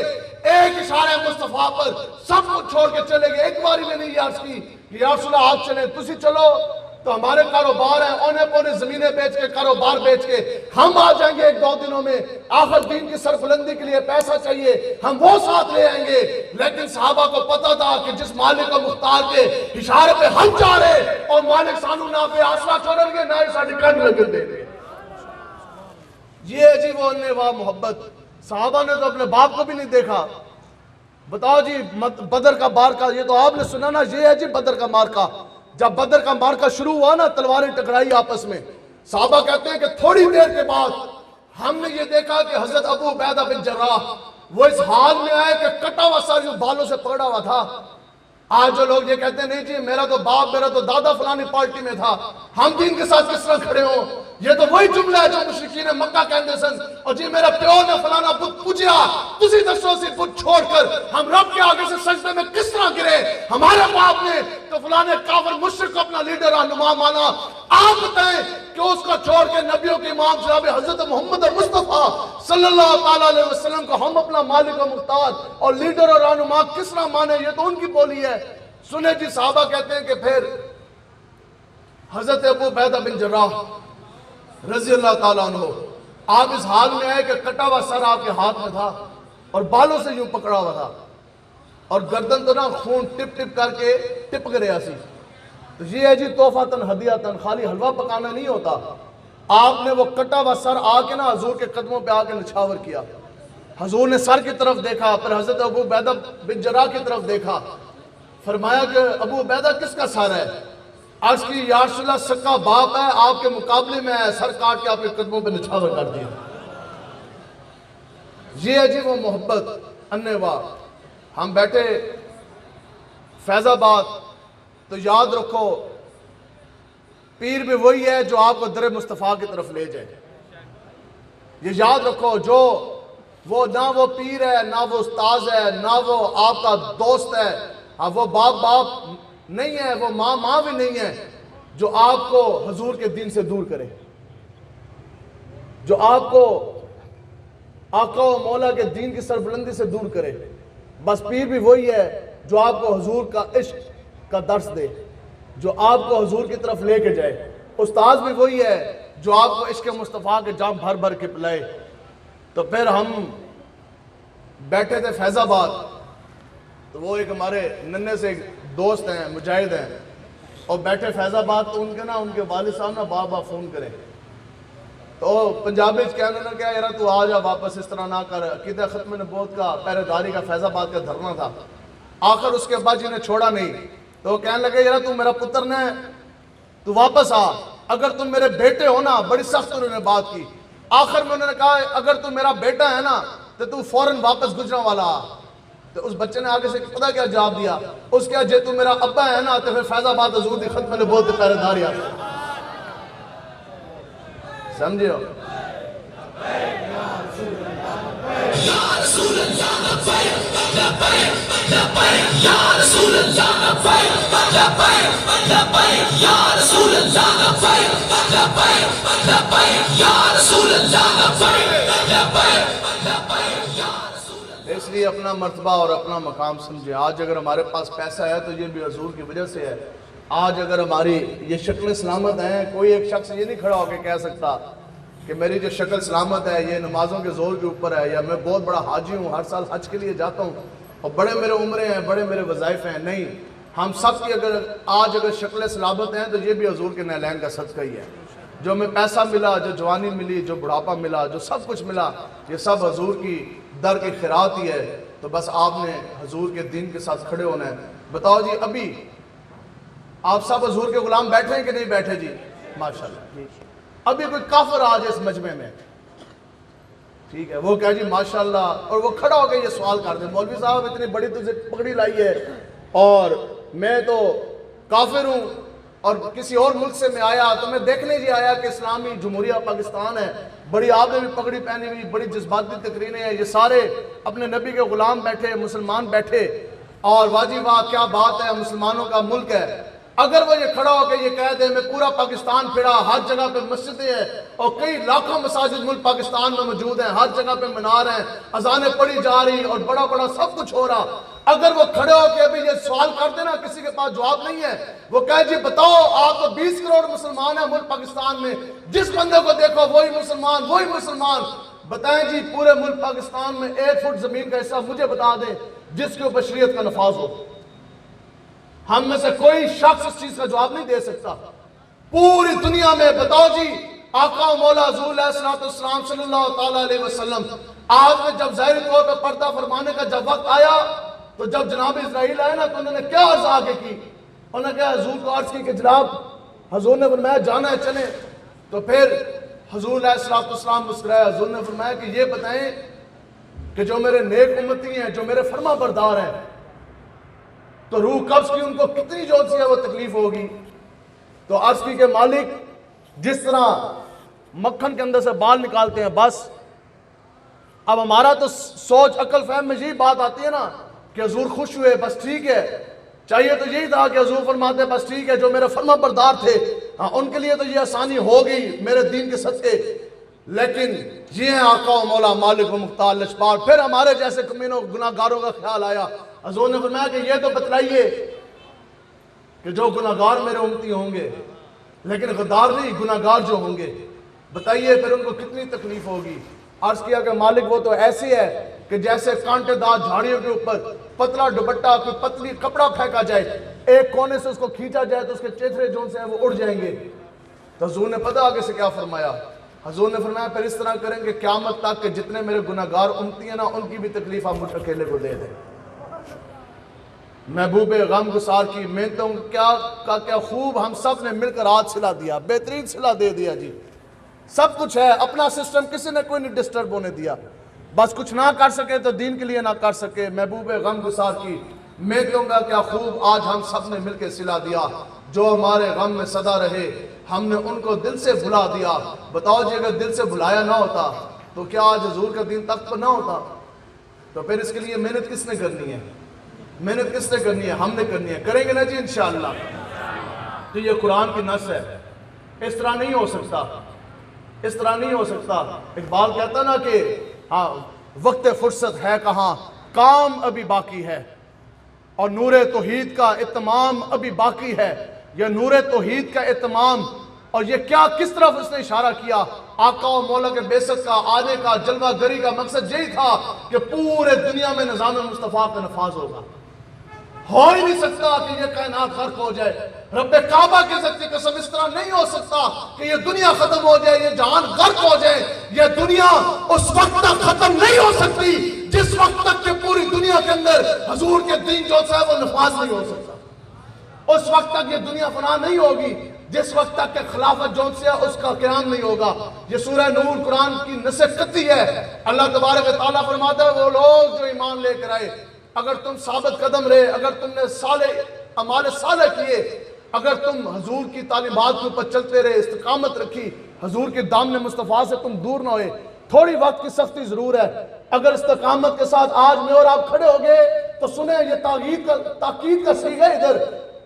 Speaker 1: ایک اشارہ مصطفیٰ پر سب کچھ چھوڑ کے چلے گئے۔ ایک باری میں نہیں عرض کی کہ یا رسول اللہ آپ چلیں، تسی چلو تو ہمارے کاروبار ہیں، اونے پونے زمینیں بیچ کے، کاروبار بیچ کے ہم آ جائیں گے 1-2 دنوں میں، آخر دین کی سربلندی کے لیے پیسہ چاہیے، ہم وہ ساتھ لے آئیں گے۔ لیکن صحابہ کو پتا تھا کہ جس مالک و مختار کے اشارے پہ ہم جا رہے، اور مالک سانو نہ پہ آسرا چھوڑن گے، نہ ساڑی کنڈ لگن دیں گے۔ یہ جی وہ انواع محبت، صحابہ نے تو اپنے باپ کو بھی نہیں دیکھا۔ بتاؤ جی بدر کا مارکہ، یہ تو آپ نے سنا نا، یہ ہے جی بدر کا مارکہ۔ جب بدر کا مارکہ شروع ہوا نا، تلواریں ٹکرائی آپس میں، صحابہ کہتے ہیں کہ تھوڑی دیر کے بعد ہم نے یہ دیکھا کہ حضرت ابو عبیدہ بن جراح وہ اس حال میں آئے کہ کٹا ہوا سر جو بالوں سے پکڑا ہوا تھا. آج جو لوگ یہ کہتے ہیں نہیں جی میرا تو باپ میرا تو دادا فلانی پارٹی میں تھا, ہم دین کے ساتھ کس طرح کھڑے ہوں؟ یہ تو وہی جملہ ہے جو مشرکین مکہ کہتے سن, اور جی میرا پیو نے فلانا بت پوجیا, تسی دسو سی بت چھوڑ کر ہم رب کے آگے سے سجدے میں کس طرح گرے؟ ہمارے باپ نے تو فلانے کافر مشرک کو اپنا لیڈر رہنما مانا. آپ بتائیں کہ اس کو چھوڑ کے نبیوں کے امام جناب حضرت محمد مصطفیٰ صلی اللہ تعالیٰ علیہ وسلم کو ہم اپنا مالک و مختار اور لیڈر اور رہنما کس طرح مانے؟ یہ تو ان کی بولی ہے. سنے جی صحابہ کہتے ہیں کہ پھر حضرت ابو عبیدہ بن جراح رضی اللہ تعالیٰ عنہ آپ اس حال میں آئے کہ کٹا ہوا سر آپ کے ہاتھ میں تھا اور بالوں سے یوں پکڑا ہوا تھا, اور گردن تو نہ خون ٹپ ٹپ کر کے ٹپ گریا سی. تو یہ ہے جی تحفۃً ہدیۃً, خالی حلوہ پکانا نہیں ہوتا. آپ نے وہ کٹا ہوا سر آ کے نا حضور کے قدموں پہ آ کے نچھاور کیا. حضور نے سر کی طرف دیکھا, پھر حضرت ابو عبیدہ بن جراح کی طرف دیکھا, فرمایا کہ ابو عبیدہ کس کا سر ہے؟ عرض کی یا رسول اللہ سکا باپ ہے, آپ کے مقابلے میں ہے, سر کاٹ کے آپ کے قدموں پہ نچھاور کر دیا. یہ ہے جی وہ محبت انوا. ہم بیٹھے فیض آباد تو یاد رکھو پیر بھی وہی ہے جو آپ کو در مصطفیٰ کی طرف لے جائے. یہ یاد رکھو جو وہ نہ وہ پیر ہے, نہ وہ استاذ ہے, نہ وہ آپ کا دوست ہے, وہ باپ نہیں ہے, وہ ماں بھی نہیں ہے, جو آپ کو حضور کے دین سے دور کرے, جو آپ کو آقا و مولا کے دین کی سربلندی سے دور کرے. بس پیر بھی وہی ہے جو آپ کو حضور کا عشق کا درس دے, جو آپ کو حضور کی طرف لے کے جائے. استاذ بھی وہی ہے جو آپ کو عشق مصطفیٰ کے جام بھر بھر کے پلائے. تو پھر ہم بیٹھے تھے فیض آباد, تو وہ ایک ہمارے ننے سے ایک دوست ہیں, مجاہد ہیں, اور بیٹھے فیض آباد تو ان کے والد صاحب نا بابا فون کرے, تو پنجابی کہنے لگا کہ یار تو آ جا واپس, اس طرح نہ کر, عقیدہ ختم نبوت کا پہرے داری کا فیض آباد کا دھرنا تھا. آخر اس کے ابا جی نے چھوڑا نہیں, تو وہ کہنے لگے یار تو میرا پتر نے, تو واپس آ, اگر تم میرے بیٹے ہو نا. بڑی سخت انہوں نے بات کی. آخر میں انہوں نے کہا اگر تم میرا بیٹا ہے نا تو فوراً واپس گجران والا آ. تو اس بچے نے آگے سے پتہ کیا جواب دیا, اس کیا جے تو میرا ابا ہے نا تو پھر فیض آباد حضور دی ختم نبوت کے پہرے داری آ. سمجھے ہو؟ اس لیے اپنا مرتبہ اور اپنا مقام سمجھے. آج اگر ہمارے پاس پیسہ ہے تو یہ بھی حضور کی وجہ سے ہے. آج اگر ہماری یہ شکل سلامت ہیں, کوئی ایک شخص یہ نہیں کھڑا ہو کے کہہ سکتا کہ میری جو شکل سلامت ہے یہ نمازوں کے زور کے اوپر ہے, یا میں بہت بڑا حاجی ہوں, ہر سال حج کے لیے جاتا ہوں اور بڑے میرے عمرے ہیں, بڑے میرے وظائف ہیں. نہیں, ہم سب کی آج اگر شکل سلامت ہیں تو یہ بھی حضور کے نعلین کا صدقہ ہی ہے. جو ہمیں پیسہ ملا, جو جوانی ملی, جو بڑھاپا ملا, جو سب کچھ ملا, یہ سب حضور کی در کی خیرات ہی ہے. تو بس آپ نے حضور کے دین کے ساتھ کھڑے ہونا ہے. بتاؤ جی ابھی آپ سب حضور کے غلام بیٹھے ہیں کہ نہیں بیٹھے جی؟ ماشاءاللہ. ابھی کوئی کافر آج اس مجمع میں, ٹھیک ہے, وہ کہہ جی ماشاءاللہ, اور وہ کھڑا ہو کے یہ سوال کر دیں مولوی صاحب اتنی بڑی تجھے پگڑی لائی ہے اور میں تو کافر ہوں اور کسی اور ملک سے میں آیا, تو میں دیکھنے جی آیا کہ اسلامی جمہوریہ پاکستان ہے, بڑی آپ نے بھی پگڑی پہنی ہوئی, بڑی جذباتی تقریریں ہیں, یہ سارے اپنے نبی کے غلام بیٹھے, مسلمان بیٹھے, اور واجی واہ کیا بات ہے, مسلمانوں کا ملک ہے. اگر وہ یہ کھڑا ہو کے یہ کہہ دے میں پورا پاکستان پھرا, ہر جگہ پہ مسجدیں ہیں اور کئی لاکھوں مساجد ملک پاکستان میں موجود ہیں, ہر جگہ پہ منار ہیں, اذانیں پڑھی جا رہی اور بڑا بڑا سب کچھ ہو رہا, اگر وہ کھڑے ہو کے ابھی یہ سوال کر دینا, کسی کے پاس جواب نہیں ہے, وہ کہے جی بتاؤ آپ تو 20 کروڑ مسلمان ہیں ملک پاکستان میں, جس بندے کو دیکھو وہی مسلمان وہی مسلمان, بتائیں جی پورے ملک پاکستان میں 1 فٹ زمین کا حصہ مجھے بتا دیں جس کے اوپر شریعت کا نفاذ ہو. ہم میں سے کوئی شخص اس چیز کا جواب نہیں دے سکتا. پوری دنیا میں بتاؤ جی آقا و مولا حضور علیہ السلام صلی اللہ تعالیٰ علیہ وسلم آپ نے جب ظاہری طور پہ پردہ فرمانے کا جب وقت آیا, تو جب جناب اسرائیل آئے نا تو انہوں نے کیا عرض آگے کی, انہوں نے کہا حضور کو عرض کی کہ جناب, حضور نے فرمایا جانا ہے چلیں. تو پھر حضور علیہ الصلوۃ والسلام مسکرائے. حضور نے فرمایا کہ یہ بتائیں کہ جو میرے نیک امتی ہیں, جو میرے فرما بردار ہیں, تو روح قبض کی ان کو کتنی جو سی ہے وہ تکلیف ہوگی. تو عرض کی کہ مالک جس طرح مکھن کے اندر سے بال نکالتے ہیں بس. اب ہمارا تو سوچ عقل فہم میں یہی بات آتی ہے نا کہ حضور خوش ہوئے, بس ٹھیک ہے. چاہیے تو یہی تھا کہ حضور فرماتے بس ٹھیک ہے, جو میرے فرما بردار تھے ان کے لیے تو یہ آسانی ہو گئی میرے دین کے صدقے. لیکن یہ ہیں آقا و مولا مالک و مختار لجپال. پھر ہمارے جیسے کمینوں گناہ گاروں کا خیال آیا. حضور نے فرمایا کہ یہ تو بتلائیے کہ جو گناہ گار میرے امتی ہوں گے, لیکن غدار نہیں, گناہ گار جو ہوں گے, بتائیے پھر ان کو کتنی تکلیف ہوگی. عرض کیا کہ مالک وہ تو ایسی ہے کہ جیسے کانٹے دار جھاڑیوں کے اوپر پتلا دوپٹہ کوئی پتلی کپڑا پھینکا جائے, ایک کونے سے اس کو کھینچا جائے تو اس کے چیتھرے جو سے ہیں وہ اڑ جائیں گے. تو حضور نے پتہ آگے سے کیا فرمایا. حضور نے فرمایا پھر اس طرح کریں کہ قیامت تک کہ جتنے میرے گناہ گار امتی ہیں نا ان کی بھی تکلیف آپ مجھ اکیلے کو دے دیں. محبوب غم گسار کی محنتوں کیا خوب ہم سب نے مل کر ہاتھ سلا دیا, بہترین سلا دے دیا جی. سب کچھ ہے, اپنا سسٹم کسی نے کوئی نہیں ڈسٹرب ہونے دیا. بس کچھ نہ کر سکے تو دین کے لیے نہ کر سکے. محبوب غم گسار کی محنتوں کا کیا خوب آج ہم سب نے مل کے سلا دیا. جو ہمارے غم میں صدا رہے ہم نے ان کو دل سے بھلا دیا. بتاؤ جی اگر دل سے بھلایا نہ ہوتا تو کیا آج حضور کا دین تخت پر نہ ہوتا؟ تو پھر اس کے لیے محنت کس نے کرنی ہے؟ محنت کس نے کرنی ہے؟ ہم نے کرنی ہے. کریں گے نا جی انشاءاللہ. تو یہ قرآن کی نص ہے, اس طرح نہیں ہو سکتا, اس طرح نہیں ہو سکتا. اقبال کہتا نا کہ ہاں وقت فرصت ہے کہاں, کام ابھی باقی ہے, اور نور توحید کا اتمام ابھی باقی ہے. یہ نور توحید کا اتمام, اور یہ کیا کس طرف اس نے اشارہ کیا؟ آقا و مولا کے بعثت کا, آنے کا, جلوہ گری کا مقصد یہی تھا کہ پورے دنیا میں نظام مصطفیٰ کا نفاذ ہوگا. ہو ہی نہیں سکتا کہ یہ کائنات غرق ہو جائے. رب کعبہ کی عزت کی قسم اس طرح نہیں ہو سکتا کہ یہ دنیا ختم ہو جائے, یہ جہان غرق ہو جائے. یہ دنیا اس وقت تک ختم نہیں ہو سکتی جس وقت تک کہ پوری دنیا کے اندر حضور کے دین جو ہے وہ نفاذ نہیں ہو سکتا. اس وقت تک یہ دنیا فنا نہیں ہوگی جس وقت تک کہ خلافت جو سے اس کا قیام نہیں ہوگا. یہ سورہ نور قرآن کی نصیحت ہے. اللہ تبارک و تعالیٰ فرماتا ہے وہ لوگ جو ایمان لے کر آئے, اگر تم ثابت قدم رہے, اگر تم نے صالح اعمال صالح کیے, اگر تم حضور کی تعلیمات کے اوپر چلتے رہے, استقامت رکھی, حضور کے دامن مصطفیٰ سے تم دور نہ ہوئے. تھوڑی وقت کی سختی ضرور ہے, اگر استقامت کے ساتھ آج میں اور آپ کھڑے ہو گئے تو سنیں یہ تاکید کا صیغہ ادھر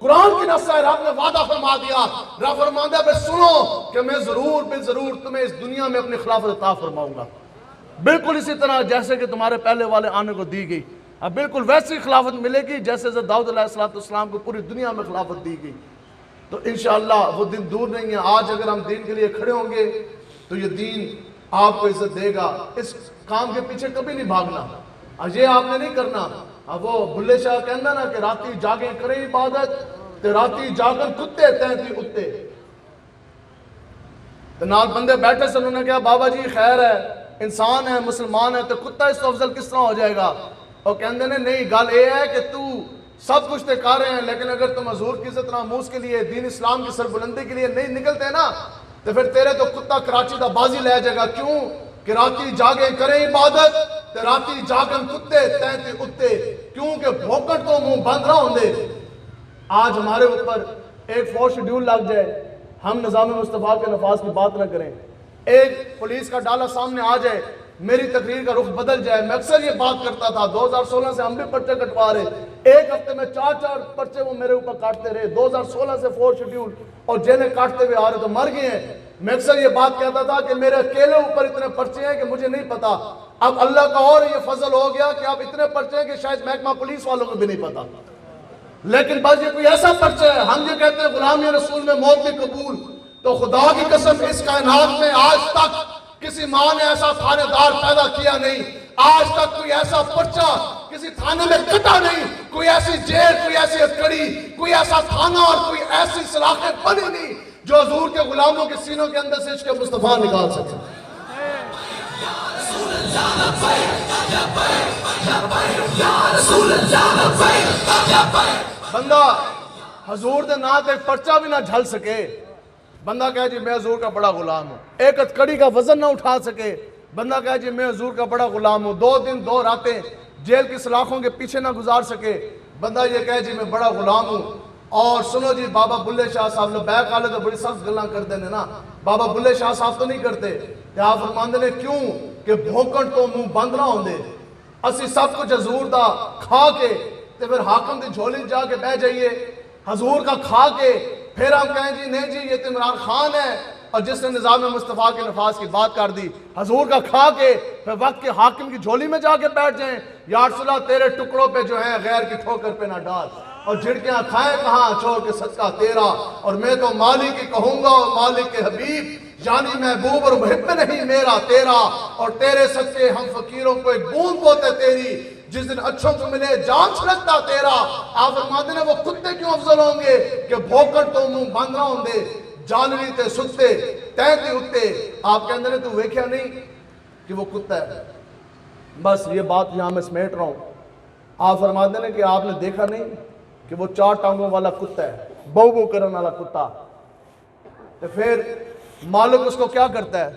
Speaker 1: قرآن کی نص ہے. رب نے وعدہ فرما دیا, رب فرماتا ہے سنو کہ میں ضرور بالضرور تمہیں اس دنیا میں اپنی خلافت عطا فرماؤں گا. بالکل اسی طرح جیسے کہ تمہارے پہلے والے آنے کو دی گئی, اب بالکل ویسی خلافت ملے گی جیسے حضرت داؤد علیہ السلام کو پوری دنیا میں خلافت دی گئی. تو انشاءاللہ وہ دن دور نہیں ہے. آج اگر ہم دین کے لیے کھڑے ہوں گے تو یہ دین آپ کو عزت دے گا. اس کام کے پیچھے کبھی نہیں بھاگنا, یہ آپ نے نہیں کرنا. اب وہ بھلے شاہ کہنا نا کہ راتی جاگیں کریں عبادت, تے راتی جاگن کتے تینتی اتے. تو نال بندے بیٹھے سے انہوں نے کہا بابا جی خیر ہے, انسان ہے, مسلمان ہے, تو کتا اس سے افضل کس طرح ہو جائے گا؟ اور کہندے نے نہیں, گل یہ ہے کہ تو سب کچھ تے کر رہے ہیں, لیکن اگر تم حضور کی عزت ناموس کے لیے, دین اسلام کی سربلندی کے لیے نہیں نکلتے نا تو پھر تیرے تو کتا کراچی دا بازی لے جائے گا. کیوں کہ راتی جاگیں کریں عبادت تے راتی جاگن کتے تینتی اتے, کیونکہ بھوکٹ تو منہ بند رہا ہوں دے. آج ہمارے اوپر ایک فور شیڈیول لگ جائے, ہم نظام مصطفیٰ کے نفاذ کی بات نہ کریں, ایک پولیس کا ڈالا سامنے آ جائے, میری تقریر کا رخ بدل جائے. میں اکثر یہ بات کرتا تھا, 2016 سے ہم بھی پرچے کٹوا رہے, ایک ہفتے میں 4 پرچے وہ میرے اوپر کاٹتے رہے. 2016 سے 4 شیڈیول اور جیلیں کاٹتے ہوئے آ رہے تو مر گئے ہیں. میں اکثر یہ بات کہتا تھا کہ میرے اکیلے اوپر اتنے پرچے ہیں کہ مجھے نہیں پتا. اب اللہ کا اور یہ فضل ہو گیا کہ اب اتنے پرچے ہیں کہ شاید محکمہ پولیس والوں کو بھی نہیں پتا. لیکن بس یہ کوئی ایسا پرچہ ہے, ہم یہ کہتے ہیں غلامی رسول میں موت بھی قبول. تو خدا کی قسم اس کائنات میں آج تک کسی ماں نے ایسا تھانے دار پیدا کیا نہیں, آج تک کوئی ایسا پرچہ کسی تھانے میں کٹا نہیں, کوئی ایسی جیل, کوئی ایسی ہتکڑی, کوئی ایسا تھانہ اور کوئی ایسی سلاخیں بنی نہیں جو حضور کے غلاموں کے سینوں کے اندر سے عشق مصطفیٰ نکال سکے. بندہ حضور دے نام تے پرچہ بھی نہ جھل سکے, بندہ کہے جی میں حضور کا بڑا غلام ہوں، ایک ہتھکڑی کا وزن نہ اٹھا سکے، بندہ کہے جی میں حضور کا بڑا غلام ہوں، 2 دن 2 راتیں جیل کی سلاخوں کے پیچھے نہ گزار سکے، بندہ یہ کہے جی میں بڑا غلام ہوں۔ اور سنو جی بابا بلے شاہ صاحب لبیک آلے تو بڑی سخت گلاں کر دینے نا، بابا بلے شاہ صاحب تو نہیں کرتے کہ آپ فرماندے نے کیوں کہ بھوکن تو منہ بند نہ ہوندے، اسی سب کچھ حضور دا کھا کے تے پھر حاکم دی جھولی جا کے بہ جائیے، حضور کا کھا کے پھر ہم کہیں جی نہیں جی یہ تو عمران خان ہے، اور جس نے نظام مصطفیٰ کے نفاذ کی بات کر دی، حضور کا کھا کے پھر وقت کے حاکم کی جھولی میں جا کے بیٹھ جائیں، یا رسول اللہ تیرے ٹکڑوں پہ جو ہیں غیر کی ٹھوکر پہ نہ ڈال، اور جھڑکیاں کھائیں کہاں چھوڑ کے صدقہ تیرا، اور میں تو مالک کی کہوں گا اور مالک کے حبیب، یعنی محبوب اور محب نہیں میرا تیرا، اور تیرے صدقے ہم فقیروں کو ایک بوند بوتے تیری، جس دن اچھوں کو ملے جان چھڑکتا تیرا۔ آپ فرماتے ہیں وہ کتے کیوں افضل ہوں گے کہ بھوکڑ تو منہ بند نہ ہوں دے، جانوی تے ستے تینتی اتے، آپ کہندے نے تو ویکھیا نہیں کہ وہ کتا ہے۔ بس یہ بات یہاں میں سمیٹ رہا ہوں، آپ فرماتے ہیں کہ آپ نے دیکھا نہیں کہ وہ 4 ٹانگوں والا کتا ہے، بو بو کرن والا کتا، تو پھر مالک اس کو کیا کرتا ہے؟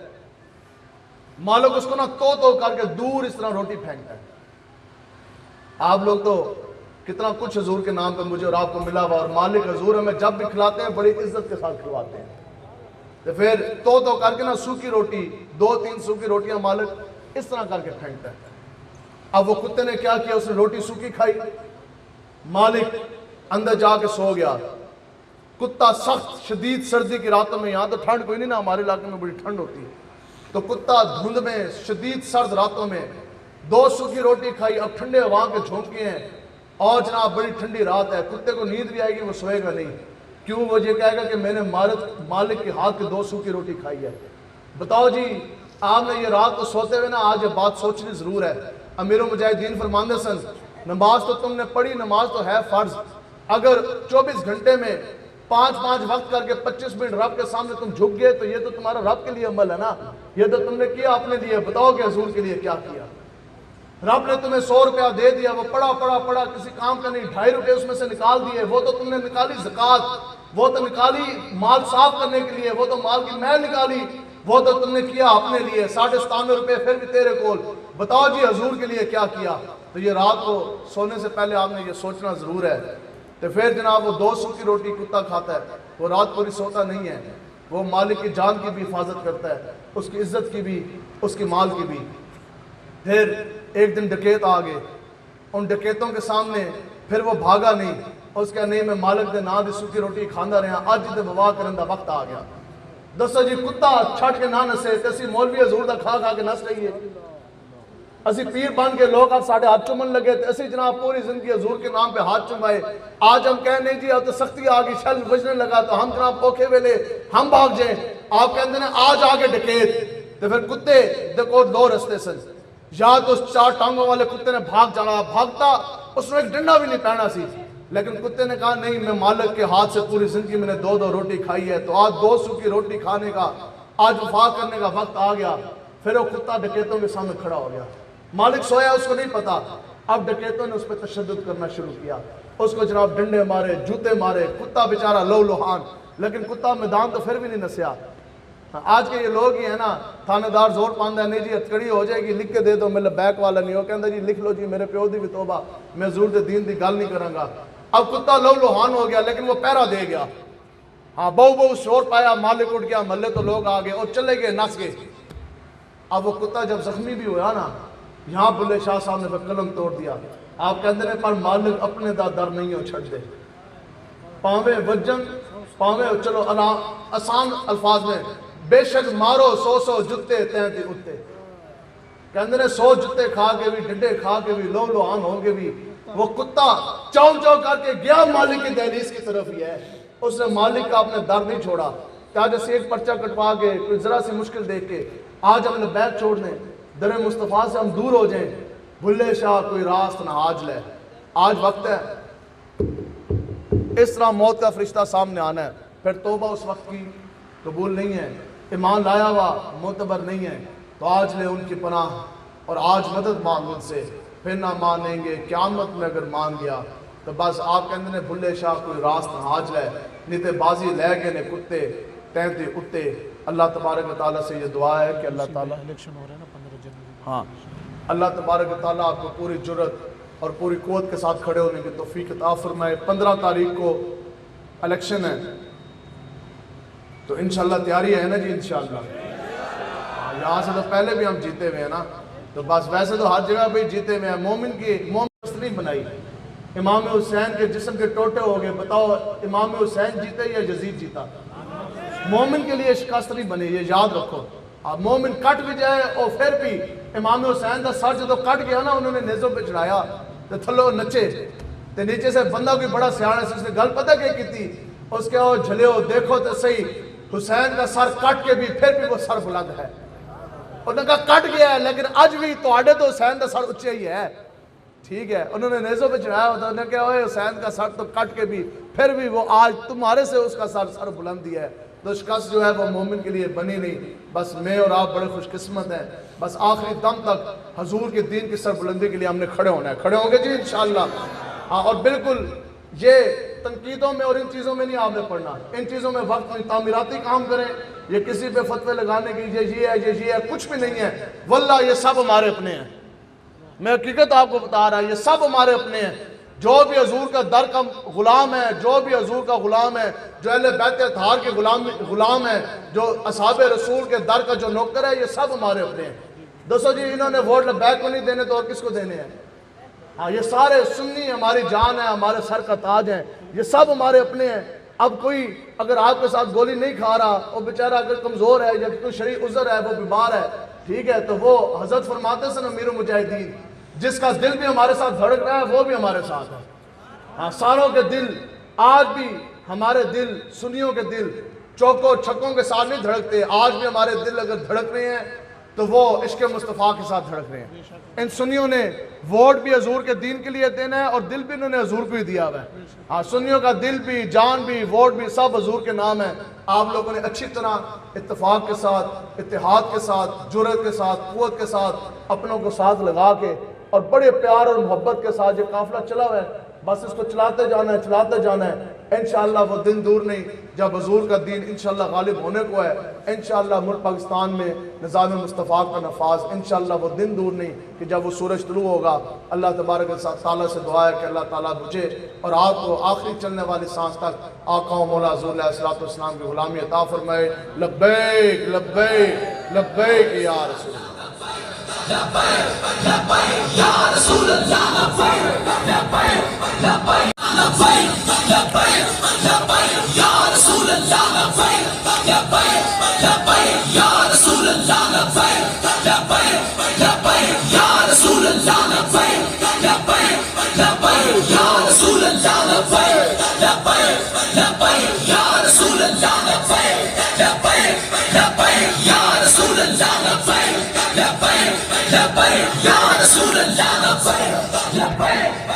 Speaker 1: مالک اس کو نہ تو کر کے دور اس طرح روٹی پھینکتا ہے۔ آپ لوگ تو کتنا کچھ حضور کے نام پہ مجھے اور آپ کو ملا ہوا، اور مالک حضور ہمیں جب بھی کھلاتے ہیں بڑی عزت کے ساتھ کھلواتے ہیں، تو پھر تو کر کے نا سوکھی روٹی 2-3 سوکھی روٹیاں مالک اس طرح کر کے پھینکتا ہے۔ اب وہ کتے نے کیا کیا؟ اس نے روٹی سوکھی کھائی، مالک اندر جا کے سو گیا۔ کتا سخت شدید سردی کی راتوں میں، یہاں تو ٹھنڈ کوئی نہیں نا، ہمارے علاقے میں بڑی ٹھنڈ ہوتی ہے، تو کتا دھند میں شدید سرد راتوں میں 2 سوکھی روٹی کھائی، اب ٹھنڈے ہوا کے جھونکے ہیں، اور جناب بڑی ٹھنڈی رات ہے، کتے کو نیند بھی آئے گی وہ سوئے گا نہیں، کیوں؟ وہ یہ کہے گا کہ میں نے مالک کے ہاتھ کے 2 سوکھی روٹی کھائی ہے۔ بتاؤ جی آپ نے یہ رات کو سوتے ہوئے نا آج یہ بات سوچنی ضرور ہے۔ امیر المجاہدین فرماندے سن نماز تو تم نے پڑھی، نماز تو ہے فرض، اگر 24 گھنٹے میں 5 وقت کر کے 25 منٹ رب کے سامنے تم جھک گئے تو یہ تو تمہارا رب کے لیے عمل ہے نا، یہ تو تم نے کیا اپنے لیے، بتاؤ کہ حضور کے لیے کیا کیا؟ رب نے تمہیں 100 روپیہ دے دیا، وہ پڑا کسی کام کا نہیں، 2.5 روپے اس میں سے نکال دیے، وہ تو تم نے نکالی زکوٰۃ، وہ تو نکالی مال صاف کرنے کے لیے، وہ تو مال کی میل نکالی، وہ تو تم نے کیا اپنے لیے، 97 روپے پھر بھی تیرے کول، بتاؤ جی حضور کے لیے کیا کیا؟ تو یہ رات کو سونے سے پہلے آپ نے یہ سوچنا ضرور ہے۔ تو پھر جناب وہ 2 سوکھی روٹی کتا کھاتا ہے، وہ رات پوری سوتا نہیں ہے، وہ مالک کی جان کی بھی حفاظت کرتا ہے، اس کی عزت کی بھی، اس کی مال کی بھی۔ پھر ایک دن ڈکیت آ گئے، ان ڈکیتوں کے سامنے پھر وہ بھاگا نہیں، اس کا نہیں میں مالک دے نا دی سوکھی روٹی کھاندا رہا، اج تے ووا کرن دا وقت آ گیا۔ دسو جی کتا چھٹ کے نہ نسے تے اسی مولوی حضور دا کھا کے نس رہیے، اسی پیر بن کے لوگ اب ساڑھے ہاتھ چومن لگے تے اسی جناب پوری زندگی حضور کے نام پہ ہاتھ چومائے، آج ہم کہیں نہیں جی اب تو سختی آ گئی، شل بجنے لگا تو ہم جناب اوکھے ویلے ہم بھاگ جائیں، آپ کہتے ہیں آج آگے ڈکیت، تو پھر کتے دیکھو 2 رستے سن، یا تو اس 4 ٹانگوں والے کتے نے بھاگ جانا، بھاگتا اس نے ایک ڈنڈا بھی نہیں پہنا سی، لیکن کتے نے کہا نہیں میں مالک کے ہاتھ سے پوری زندگی میں نے 2 روٹی کھائی ہے، تو آج 2 سوکھی روٹی کھانے کا، آج وفا کرنے کا وقت آ گیا۔ پھر وہ کتا ڈکیتوں کے سامنے کھڑا ہو گیا، مالک سویا اس کو نہیں پتا، اب ڈکیتوں نے اس پہ تشدد کرنا شروع کیا، اس کو جناب ڈنڈے مارے، جوتے مارے، کتا بیچارہ لو لوہان، لیکن کتا میدان تو پھر بھی نہیں نسیا۔ آج کے یہ لوگ ہی ہیں نا، تھانے دار زور پاندہ ہے نہیں جی ہتکڑی ہو جائے گی لکھ کے دے دو، میں بیک والا نہیں ہو، کہندہ جی لکھ لو جی میرے پیو دی بھی توبہ، میں ضرور دے دین دی گل نہیں کروں گا۔ اب کتا لو لوہان ہو گیا لیکن وہ پہرا دے گیا، ہاں بہو شور پایا، مالک اٹھ گیا، محلے تو لوگ آ گئے اور چلے گئے نس گئے۔ اب وہ کتا جب زخمی بھی ہوا نا، یہاں بلے شاہ صاحب نے پھر قلم توڑ دیا، آپ کہندے نے پر مالک اپنے دا در نہیں ہو چھڑ دے، پاویں وجن پاویں چلو آسان الفاظ میں بے شک مارو 100 جتے تینتی اتے، کہندے نے 100 جتے کھا کے بھی، ڈنڈے کھا کے بھی، لو لوہان ہو کے بھی، وہ کتا چاؤ کر کے گیا مالک کی دہلیز کی طرف ہی ہے، اس نے مالک کا اپنے در نہیں چھوڑا کہ آج اسے ایک پرچہ کٹوا کے کوئی ذرا سی مشکل دیکھ کے آج ہم نے بیت چھوڑ دیں، در مصطفیٰ سے ہم دور ہو جائیں، بھلے شاہ کوئی راست نہ آج لے، آج وقت ہے۔ اس طرح موت کا فرشتہ سامنے آنا ہے، پھر توبہ اس وقت کی قبول نہیں ہے، ایمان لایا ہوا معتبر نہیں ہے، تو آج لے ان کی پناہ اور آج مدد مانگ ان سے، پھر نہ مانیں گے قیامت میں اگر مان گیا تو بس آپ کہندے نے بھلے شاہ کوئی راست نہ آج لے، نہیں تے بازی لے گئے نے کتے، تین تے اٹھتے اللہ تبارک و تعالیٰ سے یہ دعا ہے کہ اللہ تعالیٰ
Speaker 2: الیکشن ہو رہا ہے نا 15 جنوری
Speaker 1: ہاں اللہ تبارک و تعالیٰ آپ کو پوری جرت اور پوری قوت کے ساتھ کھڑے ہونے کی توفیق عطا فرمائے 15 تاریخ کو الیکشن ہے تو انشاءاللہ تیاری ہے نا جی انشاءاللہ یہاں سے تو پہلے بھی ہم جیتے ہوئے ہیں نا تو بس ویسے تو ہر جگہ پہ جیتے ہوئے ہیں مومن نہیں بنائی امام حسین کے جسم کے ٹوٹے ہو گئے بتاؤ امام حسین جیتے یا یزید جیتا مومن کے لیے شکست نہیں بنی یہ یاد رکھو اب مومن کٹ بھی جائے اور پھر بھی امام حسین کا سر جو کٹ گیا نا انہوں نے نیزوں پہ چڑھایا تو تھلو نچے تو نیچے سے بندہ کوئی بڑا سیاح ہے اس نے گل پتہ کیا کی تھی اس کے او جھلے ہو دیکھو تو صحیح حسین کا سر کٹ کے بھی پھر بھی وہ سر بلند ہے انہوں نے کہا کٹ گیا ہے لیکن آج بھی تو حسین کا سر اچھے ہی ہے ٹھیک ہے انہوں نے نیزوں پہ چڑھایا ہوتا انہوں نے کہا اوے حسین کا سر تو کٹ کے بھی پھر بھی وہ آج تمہارے سے اس کا سر بلند ہی ہے تو شکست جو ہے وہ مومن کے لیے بنی نہیں بس میں اور آپ بڑے خوش قسمت ہیں بس آخری دم تک حضور کے دین کی سر بلندی کے لیے ہم نے کھڑے ہونا ہے کھڑے ہوں گے جی انشاءاللہ ہاں اور بالکل یہ تنقیدوں میں اور ان چیزوں میں نہیں آپ نے پڑھنا ان چیزوں میں وقت نہیں تعمیراتی کام کریں یہ کسی پہ فتوے لگانے کی یہ ہے کچھ بھی نہیں ہے واللہ یہ سب ہمارے اپنے ہیں میں حقیقت آپ کو بتا رہا یہ سب ہمارے اپنے ہیں جو بھی حضور کا در کا غلام ہے جو بھی حضور کا غلام ہے جو اہل بیت اطہار کے غلام ہے جو اصحاب رسول کے در کا جو نوکر ہے یہ سب ہمارے اپنے ہیں دوستو جی انہوں نے ووٹ بیک کو نہیں دینے تو اور کس کو دینے ہیں ہاں یہ سارے سنی ہماری جان ہے ہمارے سر کا تاج ہیں یہ سب ہمارے اپنے ہیں اب کوئی اگر آپ کے ساتھ گولی نہیں کھا رہا وہ بیچارہ اگر کمزور ہے یا کوئی شرعی عذر ہے وہ بیمار ہے ٹھیک ہے تو وہ حضرت فرماتے ہیں امیر المجاہدین جس کا دل بھی ہمارے ساتھ دھڑک رہا ہے وہ بھی ہمارے ساتھ ہے ہاں ساروں کے دل آج بھی ہمارے دل سنیوں کے دل چوکوں چھکوں کے ساتھ نہیں دھڑکتے آج بھی ہمارے دل اگر دھڑک رہے ہیں تو وہ عشق مصطفیٰ کے ساتھ دھڑک رہے ہیں ان سنیوں نے ووٹ بھی حضور کے دین کے لیے دینا ہے اور دل بھی انہوں نے حضور کو ہی دیا ہوا ہے ہاں سنیوں کا دل بھی جان بھی ووٹ بھی سب حضور کے نام ہے آپ لوگوں نے اچھی طرح اتفاق کے ساتھ اتحاد کے ساتھ جرأت کے ساتھ قوت کے ساتھ اپنوں کو ساتھ لگا کے اور بڑے پیار اور محبت کے ساتھ یہ قافلہ چلا ہوا ہے بس اس کو چلاتے جانا ہے انشاءاللہ وہ دن دور نہیں جب حضور کا دین انشاءاللہ غالب ہونے کو ہے انشاءاللہ ملک پاکستان میں نظام مصطفیٰ کا نفاذ انشاءاللہ وہ دن دور نہیں کہ جب وہ سورج طلوع ہوگا اللہ تبارک و تعالیٰ سے دعا ہے کہ اللہ تعالیٰ مجھے اور آپ کو آخری چلنے والی سانس تک آقا و مولا حضور علیہ السلام کی غلامی عطا فرمائے لبیک لبیک لبیک یا رسول اللہ لبیک لبیک یا رسول اللہ لبیک لبیک لبیک لبیک لبیک یا رسول اللہ لبیک لبیک لبیک یا رسول اللہ لبیک لبیک لبیک یا رسول اللہ لبیک لبیک لبیک یا رسول اللہ لبیک لبیک لبیک یا رسول اللہ لبیک لبیک لبیک یا رسول اللہ لبیک لبیک لبیک یا رسول اللہ لبیک لبیک